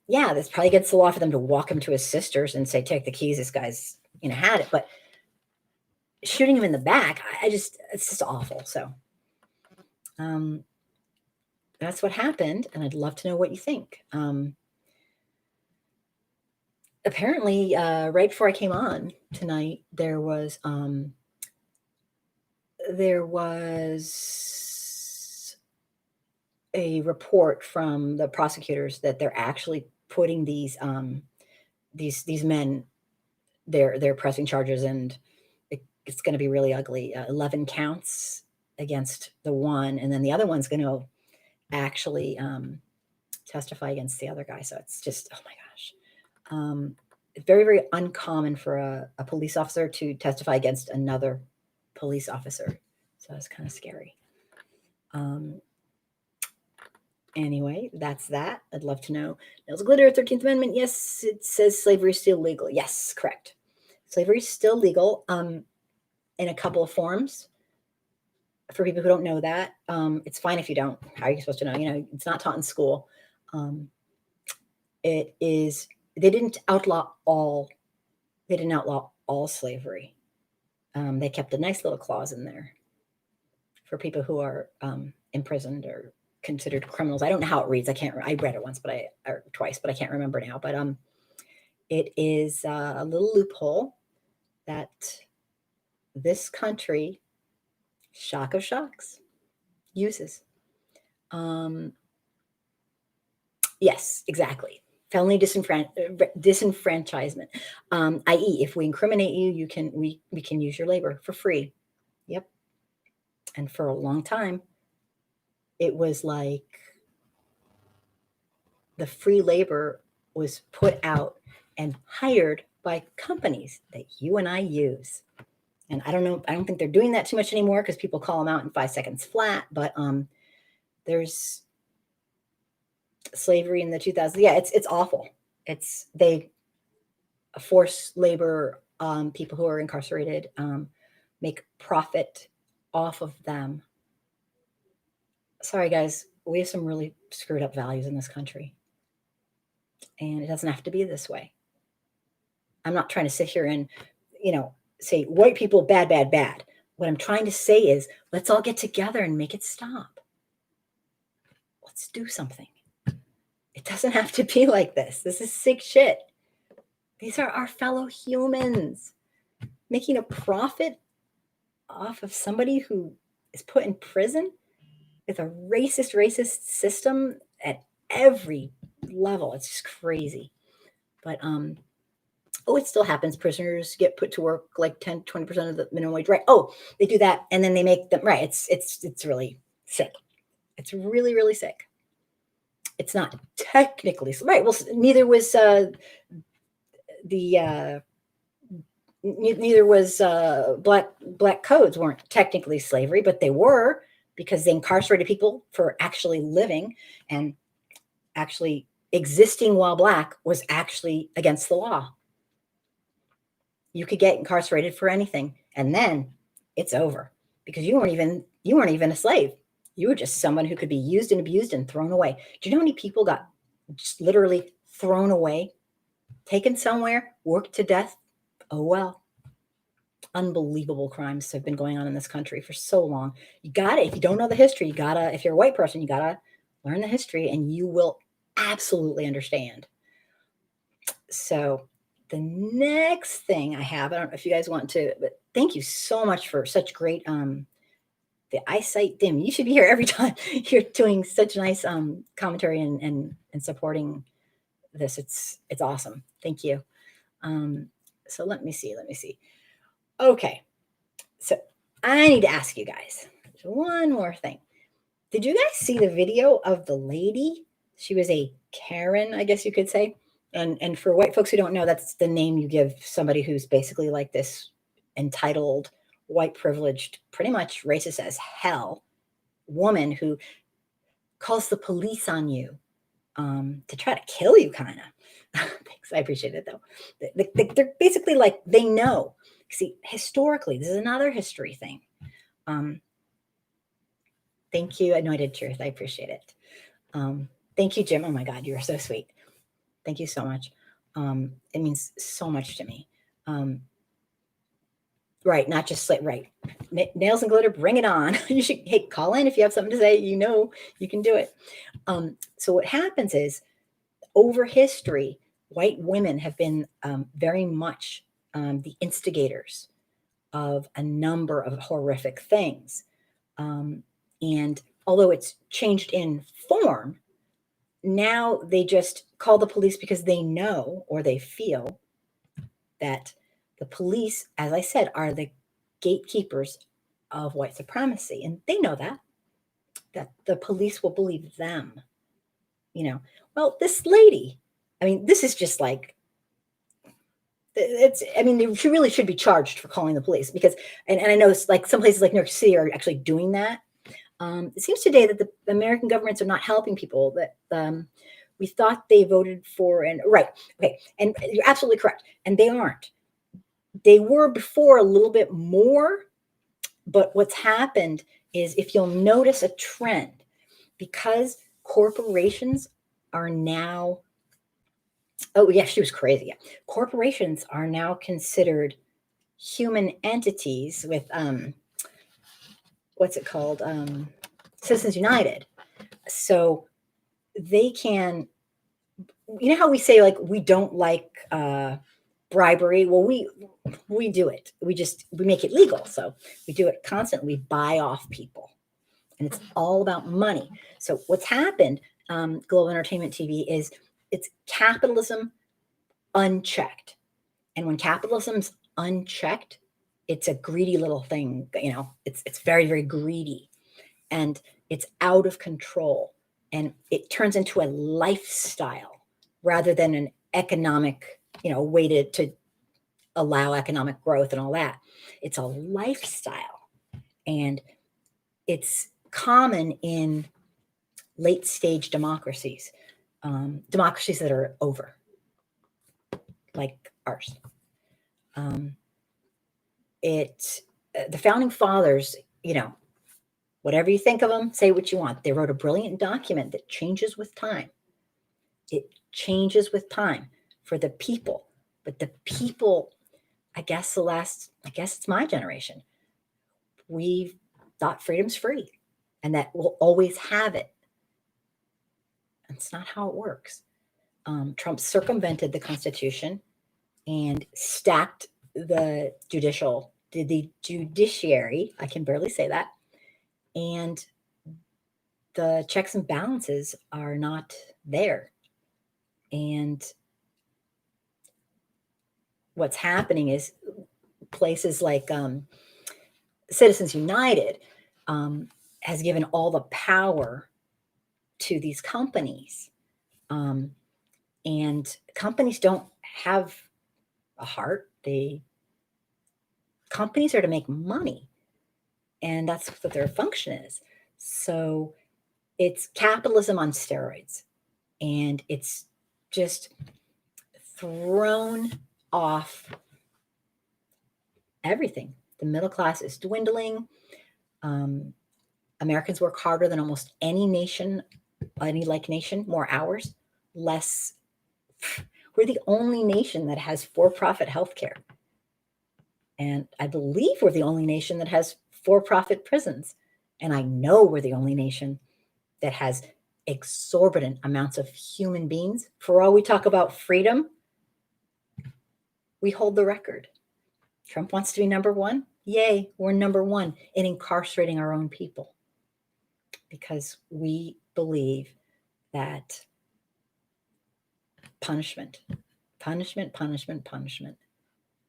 yeah, that's probably against the law for them to walk him to his sisters and say, take the keys, this guy's, had it. But shooting him in the back, it's just awful. So that's what happened, and I'd love to know what you think. Apparently, right before I came on tonight, there was a report from the prosecutors that they're actually putting these men, they're pressing charges, and it's going to be really ugly. 11 counts against the one, and then the other one's going to actually testify against the other guy. So it's just, oh my gosh. It's very, very uncommon for a police officer to testify against another police officer. So it's kind of scary. Anyway, that's that. I'd love to know. Nails Glitter, 13th Amendment. Yes, it says slavery is still legal. Yes, correct. Slavery is still legal in a couple of forms. For people who don't know that, it's fine if you don't. How are you supposed to know? It's not taught in school. It is. They didn't outlaw all. They didn't outlaw all slavery. They kept a nice little clause in there for people who are imprisoned or considered criminals. I don't know how it reads. I read it once, or twice, but I can't remember now. But it is a little loophole that this country, shock of shocks, uses. Yes, exactly. Felony disenfranchisement, i.e., if we incriminate you, we can use your labor for free. Yep. And for a long time, it was like the free labor was put out and hired by companies that you and I use. And I don't know, I don't think they're doing that too much anymore because people call them out in 5 seconds flat. But there's slavery in the 2000s. Yeah, it's awful. They force labor, people who are incarcerated, make profit off of them. Sorry, guys, we have some really screwed up values in this country. And it doesn't have to be this way. I'm not trying to sit here and, say white people, bad, bad, bad. What I'm trying to say is let's all get together and make it stop. Let's do something. It doesn't have to be like this. This is sick shit. These are our fellow humans. Making a profit off of somebody who is put in prison with a racist system at every level. It's just crazy. But it still happens. Prisoners get put to work like 10, 20% of the minimum wage. Right. Oh, they do that. And then they make them, right. It's really sick. It's really, really sick. It's not technically, right. Well, neither was black codes weren't technically slavery, but they were, because they incarcerated people for actually living, and actually existing while black was actually against the law. You could get incarcerated for anything, and then it's over because you weren't even a slave. You were just someone who could be used and abused and thrown away. Do you know how many people got just literally thrown away, taken somewhere, worked to death? Oh, well. Unbelievable crimes have been going on in this country for so long. If you don't know the history, if you're a white person, you gotta learn the history and you will absolutely understand. So the next thing I have, I don't know if you guys want to, but thank you so much for such great, the eyesight dim. You should be here every time. You're doing such nice commentary and supporting this. It's awesome. Thank you. So let me see. Okay. So I need to ask you guys one more thing. Did you guys see the video of the lady? She was a Karen, I guess you could say. And for white folks who don't know, that's the name you give somebody who's basically like this entitled, white privileged, pretty much racist as hell woman who calls the police on you to try to kill you, kind of. Thanks, I appreciate it though. They're basically like, they know. See, historically, this is another history thing. Thank you. I know I did truth. I appreciate it. Thank you, Jim. Oh my God, you're so sweet. Thank you so much. It means so much to me. Right, not just like, right. Nails and glitter, bring it on. You should, hey, call in if you have something to say. You can do it. So what happens is, over history, white women have been very much the instigators of a number of horrific things. And although it's changed in form, now they just call the police because they know, or they feel that the police, as I said, are the gatekeepers of white supremacy. And they know that the police will believe them. Well, this lady, this is just like, she really should be charged for calling the police, because, and I know it's like some places like New York City are actually doing that. It seems today that the American governments are not helping people. That we thought they voted for, and right, okay, and you're absolutely correct, and they aren't. They were before a little bit more, but what's happened is, if you'll notice a trend, because corporations are now, oh yeah, she was crazy. Yeah. Corporations are now considered human entities with what's it called? Citizens United. So they can, you know how we say, like, we don't like bribery? Well, we do it. We make it legal. So we do it constantly. We buy off people, and it's all about money. So what's happened, Global Entertainment TV, is it's capitalism unchecked. And when capitalism's unchecked, it's a greedy little thing. It's very, very greedy, and it's out of control, and it turns into a lifestyle rather than an economic, way to allow economic growth and all that. It's a lifestyle, and it's common in late stage democracies, democracies that are over, like ours. The founding fathers, whatever you think of them, say what you want. They wrote a brilliant document that changes with time. It changes with time for the people. But the people, I guess it's my generation. We thought freedom's free and that we'll always have it. That's not how it works. Trump circumvented the Constitution and stacked the judiciary. I can barely say that. And the checks and balances are not there. And what's happening is places like Citizens United has given all the power to these companies. And companies don't have a heart. Companies are to make money. And that's what their function is. So it's capitalism on steroids. And it's just thrown off everything. The middle class is dwindling. Americans work harder than almost any nation, more hours, less. We're the only nation that has for-profit healthcare. And I believe we're the only nation that has for-profit prisons. And I know we're the only nation that has exorbitant amounts of human beings. For all we talk about freedom, we hold the record. Trump wants to be number one. Yay, we're number one in incarcerating our own people, because we believe that punishment.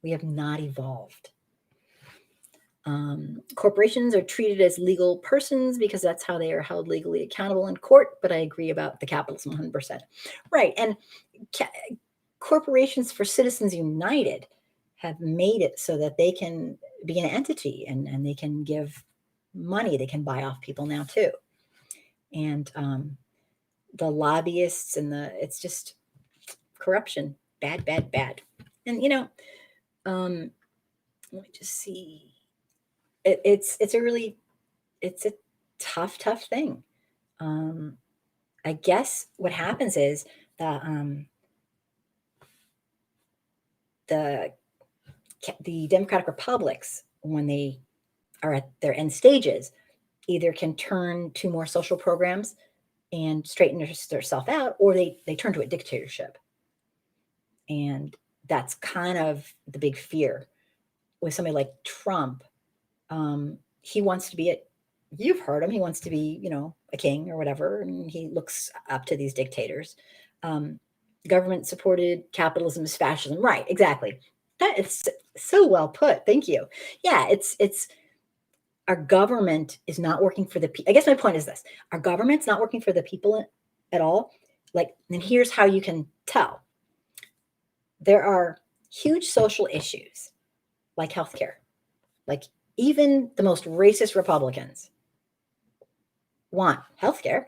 We have not evolved. Corporations are treated as legal persons because that's how they are held legally accountable in court. But I agree about the capitalism 100%. Right. And corporations for Citizens United have made it so that they can be an entity and they can give money. They can buy off people now too. And the lobbyists and it's just corruption. Bad. And, let me just see. It's a tough thing. I guess what happens is the Democratic Republics, when they are at their end stages, either can turn to more social programs and straighten themselves out, or they turn to a dictatorship. And that's kind of the big fear with somebody like Trump. He wants to be you've heard him. He wants to be, a king or whatever. And he looks up to these dictators. Government supported capitalism is fascism. Right. Exactly. That is so well put. Thank you. Yeah. It's our government is not working for the people. I guess my point is this: our government's not working for the people at all. And here's how you can tell. There are huge social issues like healthcare, like even the most racist Republicans want healthcare.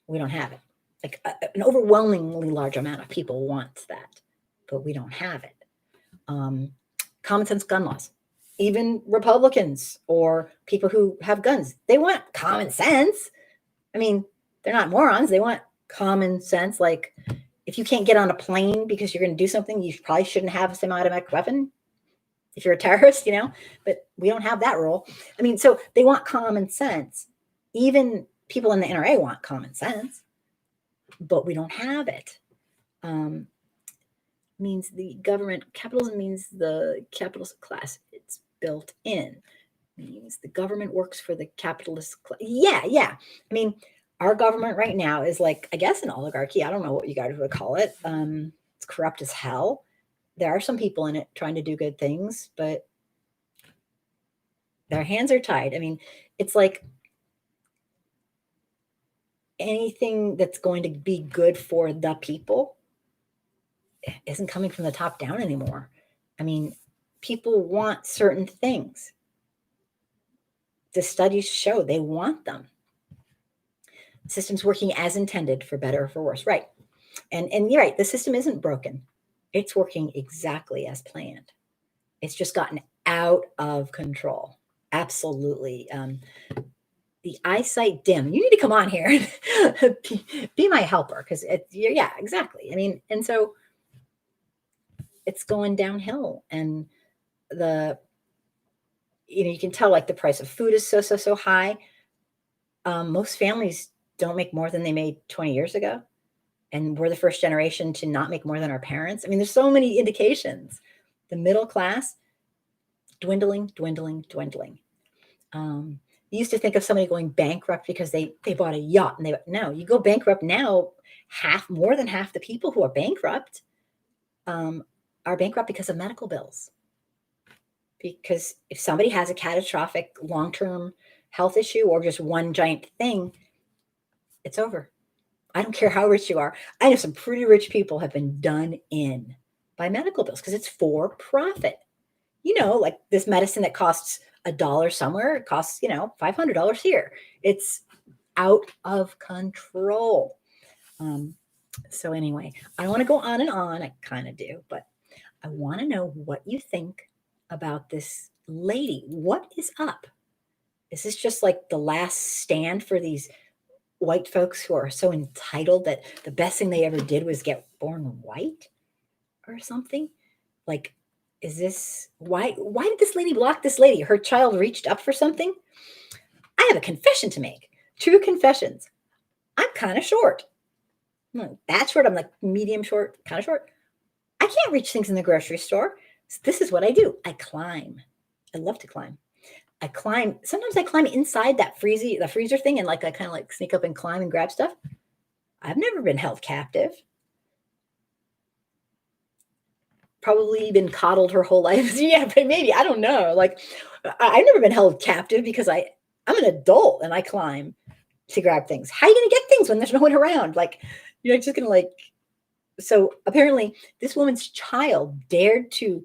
We don't have it. Like an overwhelmingly large amount of people want that, but we don't have it. Common sense gun laws. Even Republicans or people who have guns, they want common sense. I mean, they're not morons. They want common sense. Like, if you can't get on a plane because you're going to do something, you probably shouldn't have a semi-automatic weapon if you're a terrorist, but we don't have that rule. I mean, so they want common sense. Even people in the NRA want common sense, but we don't have it. Means the government, capitalism means the capitalist class. It's built in. Means the government works for the capitalist class. Yeah. I mean, our government right now is like, I guess, an oligarchy. I don't know what you guys would call it. It's corrupt as hell. There are some people in it trying to do good things, but their hands are tied. I mean, it's like anything that's going to be good for the people isn't coming from the top down anymore. I mean, people want certain things. The studies show they want them. The system's working as intended, for better or for worse. Right. And you're right, the system isn't broken. It's working exactly as planned. It's just gotten out of control. Absolutely. The eyesight dim. You need to come on here and be my helper, because yeah, exactly. I mean, and so it's going downhill, and you can tell, like, the price of food is so high. Most families don't make more than they made 20 years ago. And we're the first generation to not make more than our parents. I mean, there's so many indications. The middle class, dwindling. You used to think of somebody going bankrupt because they bought a yacht, and no, you go bankrupt now, more than half the people who are bankrupt because of medical bills. Because if somebody has a catastrophic long-term health issue or just one giant thing, it's over. I don't care how rich you are. I know some pretty rich people have been done in by medical bills because it's for profit. Like this medicine that costs $1 somewhere, it costs, $500 here. It's out of control. So anyway, I don't want to go on and on. I kind of do, but I want to know what you think about this lady. What is up? Is this just like the last stand for these white folks who are so entitled that the best thing they ever did was get born white or something? Like, is this why did this lady block this lady? Her child reached up for something. I have a confession to make. True confessions. I'm kind of short. I'm not that short. I'm like medium short, kind of short. I can't reach things in the grocery store. So this is what I do. I climb. I love to climb. I climb. Sometimes I climb inside the freezer thing, and like I kind of like sneak up and climb and grab stuff. I've never been held captive. Probably been coddled her whole life. Yeah, but maybe, I don't know. Like, I've never been held captive because I'm an adult and I climb to grab things. How are you going to get things when there's no one around? Like, you're just going to so apparently this woman's child dared to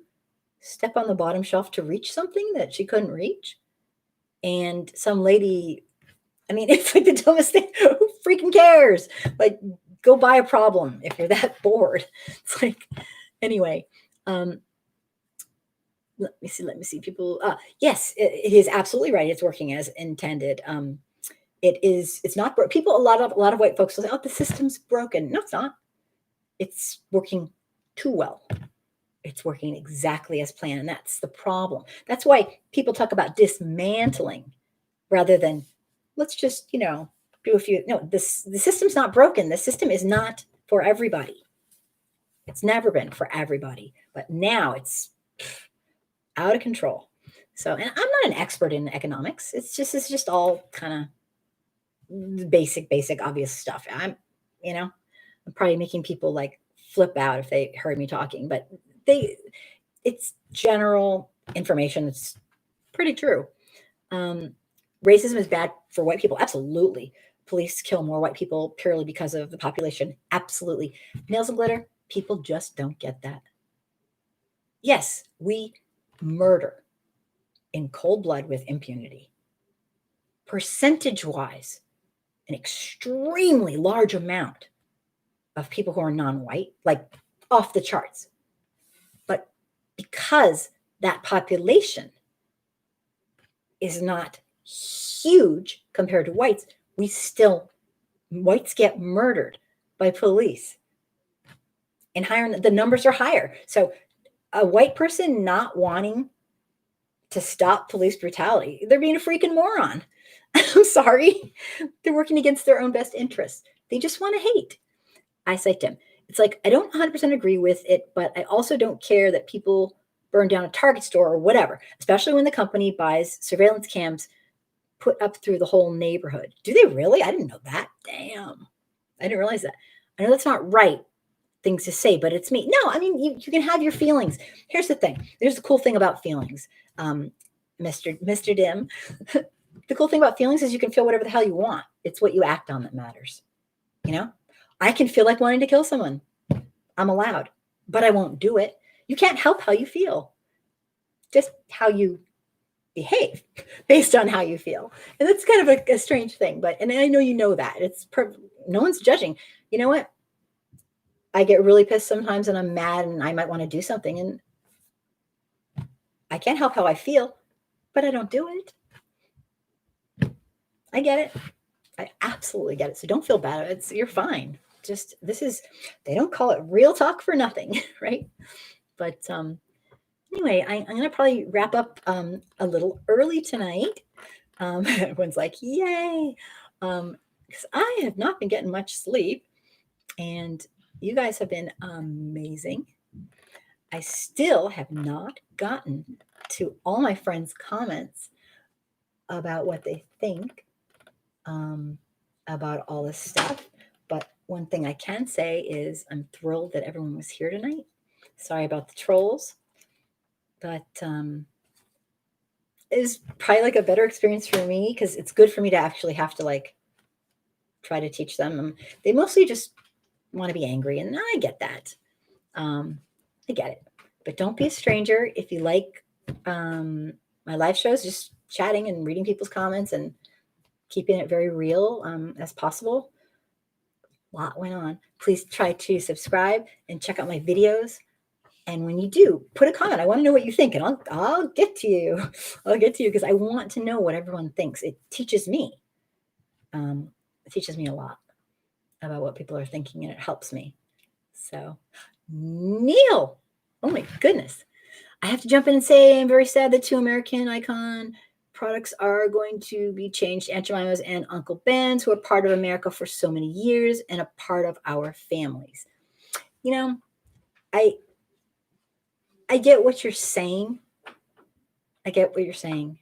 step on the bottom shelf to reach something that she couldn't reach. And some lady, I mean, it's like the dumbest thing. Who freaking cares? Like, go buy a problem if you're that bored. It's like, anyway, let me see. People, yes, it is absolutely right. It's working as intended. It's not people. A lot of white folks will say, "Oh, the system's broken." No, it's not. It's working too well. It's working exactly as planned, and that's the problem. That's why people talk about dismantling rather than let's just do a few. No, the system's not broken. The system is not for everybody. It's never been for everybody, but now it's out of control. So, and I'm not an expert in economics. It's just all kind of basic, obvious stuff. I'm probably making people like flip out if they heard me talking, but it's general information. It's pretty true. Racism is bad for white people. Absolutely. Police kill more white people purely because of the population. Absolutely. Nails and glitter. People just don't get that. Yes, we murder in cold blood with impunity. Percentage-wise, an extremely large amount of people who are non-white, like off the charts. But because that population is not huge compared to whites, whites get murdered by police. And the numbers are higher. So a white person not wanting to stop police brutality, they're being a freaking moron. I'm sorry. They're working against their own best interests. They just want to hate. I cite them. It's like, I don't 100% agree with it, but I also don't care that people burn down a Target store or whatever, especially when the company buys surveillance cams put up through the whole neighborhood. Do they really? I didn't know that. Damn. I didn't realize that. I know that's not right things to say, but it's me. No, I mean, you can have your feelings. Here's the thing. There's the cool thing about feelings. Mr. Dim, the cool thing about feelings is you can feel whatever the hell you want. It's what you act on that matters. You know, I can feel like wanting to kill someone. I'm allowed, but I won't do it. You can't help how you feel. Just how you behave based on how you feel. And that's kind of a strange thing, and I know you know that. No one's judging. You know what? I get really pissed sometimes and I'm mad and I might want to do something and I can't help how I feel, but I don't do it. I get it. I absolutely get it. So don't feel bad. You're fine. Just, they don't call it real talk for nothing, right? But anyway, I'm going to probably wrap up a little early tonight. Everyone's like, yay. Because I have not been getting much sleep and you guys have been amazing. I still have not gotten to all my friends' comments about what they think about all this stuff. But one thing I can say is I'm thrilled that everyone was here tonight. Sorry about the trolls, but it was probably like a better experience for me because it's good for me to actually have to like try to teach them. They mostly just want to be angry, and I get that. I get it. But don't be a stranger. If you like my live shows, just chatting and reading people's comments and keeping it very real as possible. A lot went on. Please try to subscribe and check out my videos. And when you do, put a comment. I want to know what you think, and I'll get to you. I'll get to you because I want to know what everyone thinks. It teaches me. It teaches me a lot about what people are thinking, and it helps me. So, Neil, oh my goodness. I have to jump in and say I'm very sad that 2 American Icon products are going to be changed. Aunt Jemima's and Uncle Ben's, who are part of America for so many years and a part of our families. You know, I get what you're saying. I get what you're saying.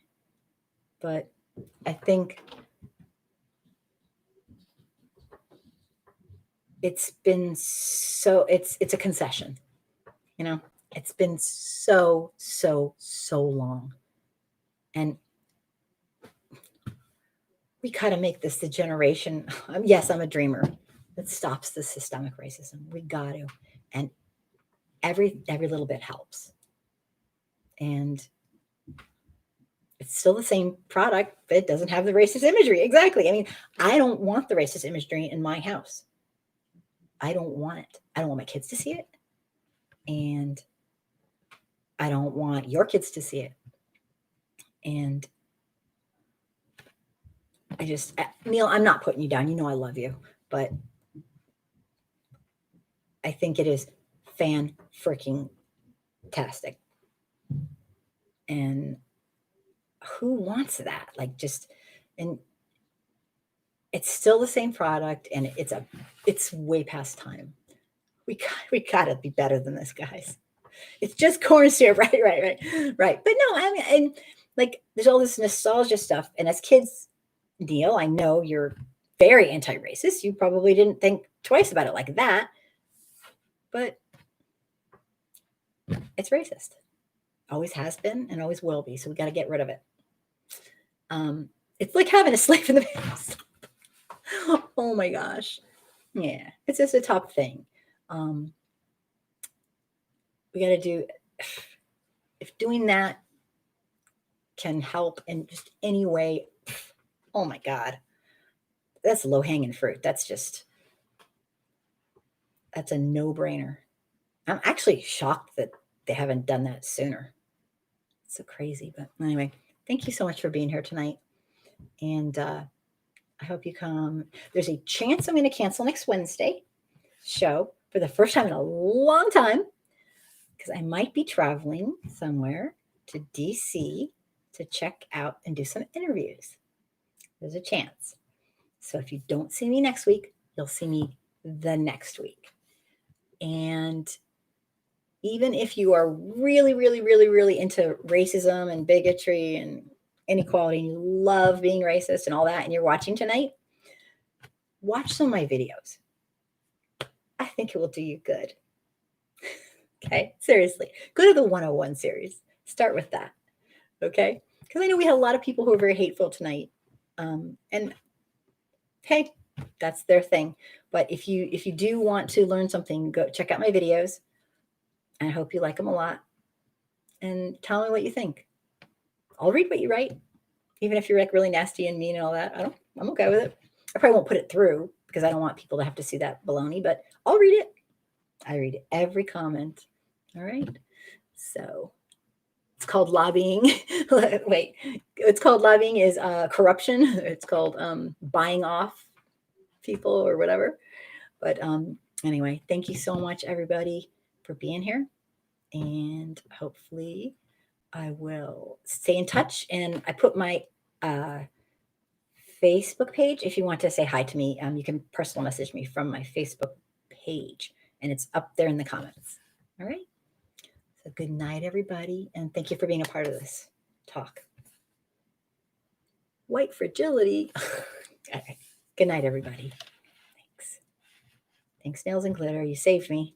But I think it's been it's a concession. You know, it's been so long. And we got to make this the generation. Yes, I'm a dreamer that stops the systemic racism. We got to. And every little bit helps. And it's still the same product, but it doesn't have the racist imagery. Exactly. I mean, I don't want the racist imagery in my house. I don't want it. I don't want my kids to see it. And I don't want your kids to see it. And Neil, I'm not putting you down. You know I love you. But I think it is fan-freaking-tastic. And who wants that? And it's still the same product, and it's way past time. We gotta be better than this, guys. It's just corn syrup, right. But no, I mean, and like there's all this nostalgia stuff, and as kids, Neil, I know you're very anti-racist. You probably didn't think twice about it like that, but it's racist. Always has been and always will be. So we got to get rid of it. It's like having a slave in the past. Oh my gosh. Yeah, it's just a top thing. We got to do, if doing that can help in just any way, oh my God, that's low hanging fruit. That's a no-brainer. I'm actually shocked that they haven't done that sooner. It's so crazy. But anyway, thank you so much for being here tonight. And I hope you come. There's a chance I'm going to cancel next Wednesday show for the first time in a long time because I might be traveling somewhere to DC to check out and do some interviews. There's a chance. So if you don't see me next week, you'll see me the next week. And even if you are really, really, really, really into racism and bigotry and inequality, and you love being racist and all that, and you're watching tonight, watch some of my videos. I think it will do you good. Okay, seriously, go to the 101 series. Start with that. Okay, because I know we had a lot of people who are very hateful tonight, and hey, that's their thing. But if you do want to learn something, go check out my videos. I hope you like them a lot, and tell me what you think. I'll read what you write, even if you're like really nasty and mean and all that. I'm okay with it. I probably won't put it through because I don't want people to have to see that baloney, but I'll read it. I read every comment. All right. So it's called lobbying. Wait, it's called lobbying is corruption. It's called buying off people or whatever. But anyway, thank you so much, everybody, for being here. And hopefully I will stay in touch. And I put my Facebook page. If you want to say hi to me, you can personal message me from my Facebook page. And it's up there in the comments. All right. So good night, everybody. And thank you for being a part of this talk. White fragility. All right. Good night, everybody. Thanks. Thanks, Nails and Glitter. You saved me.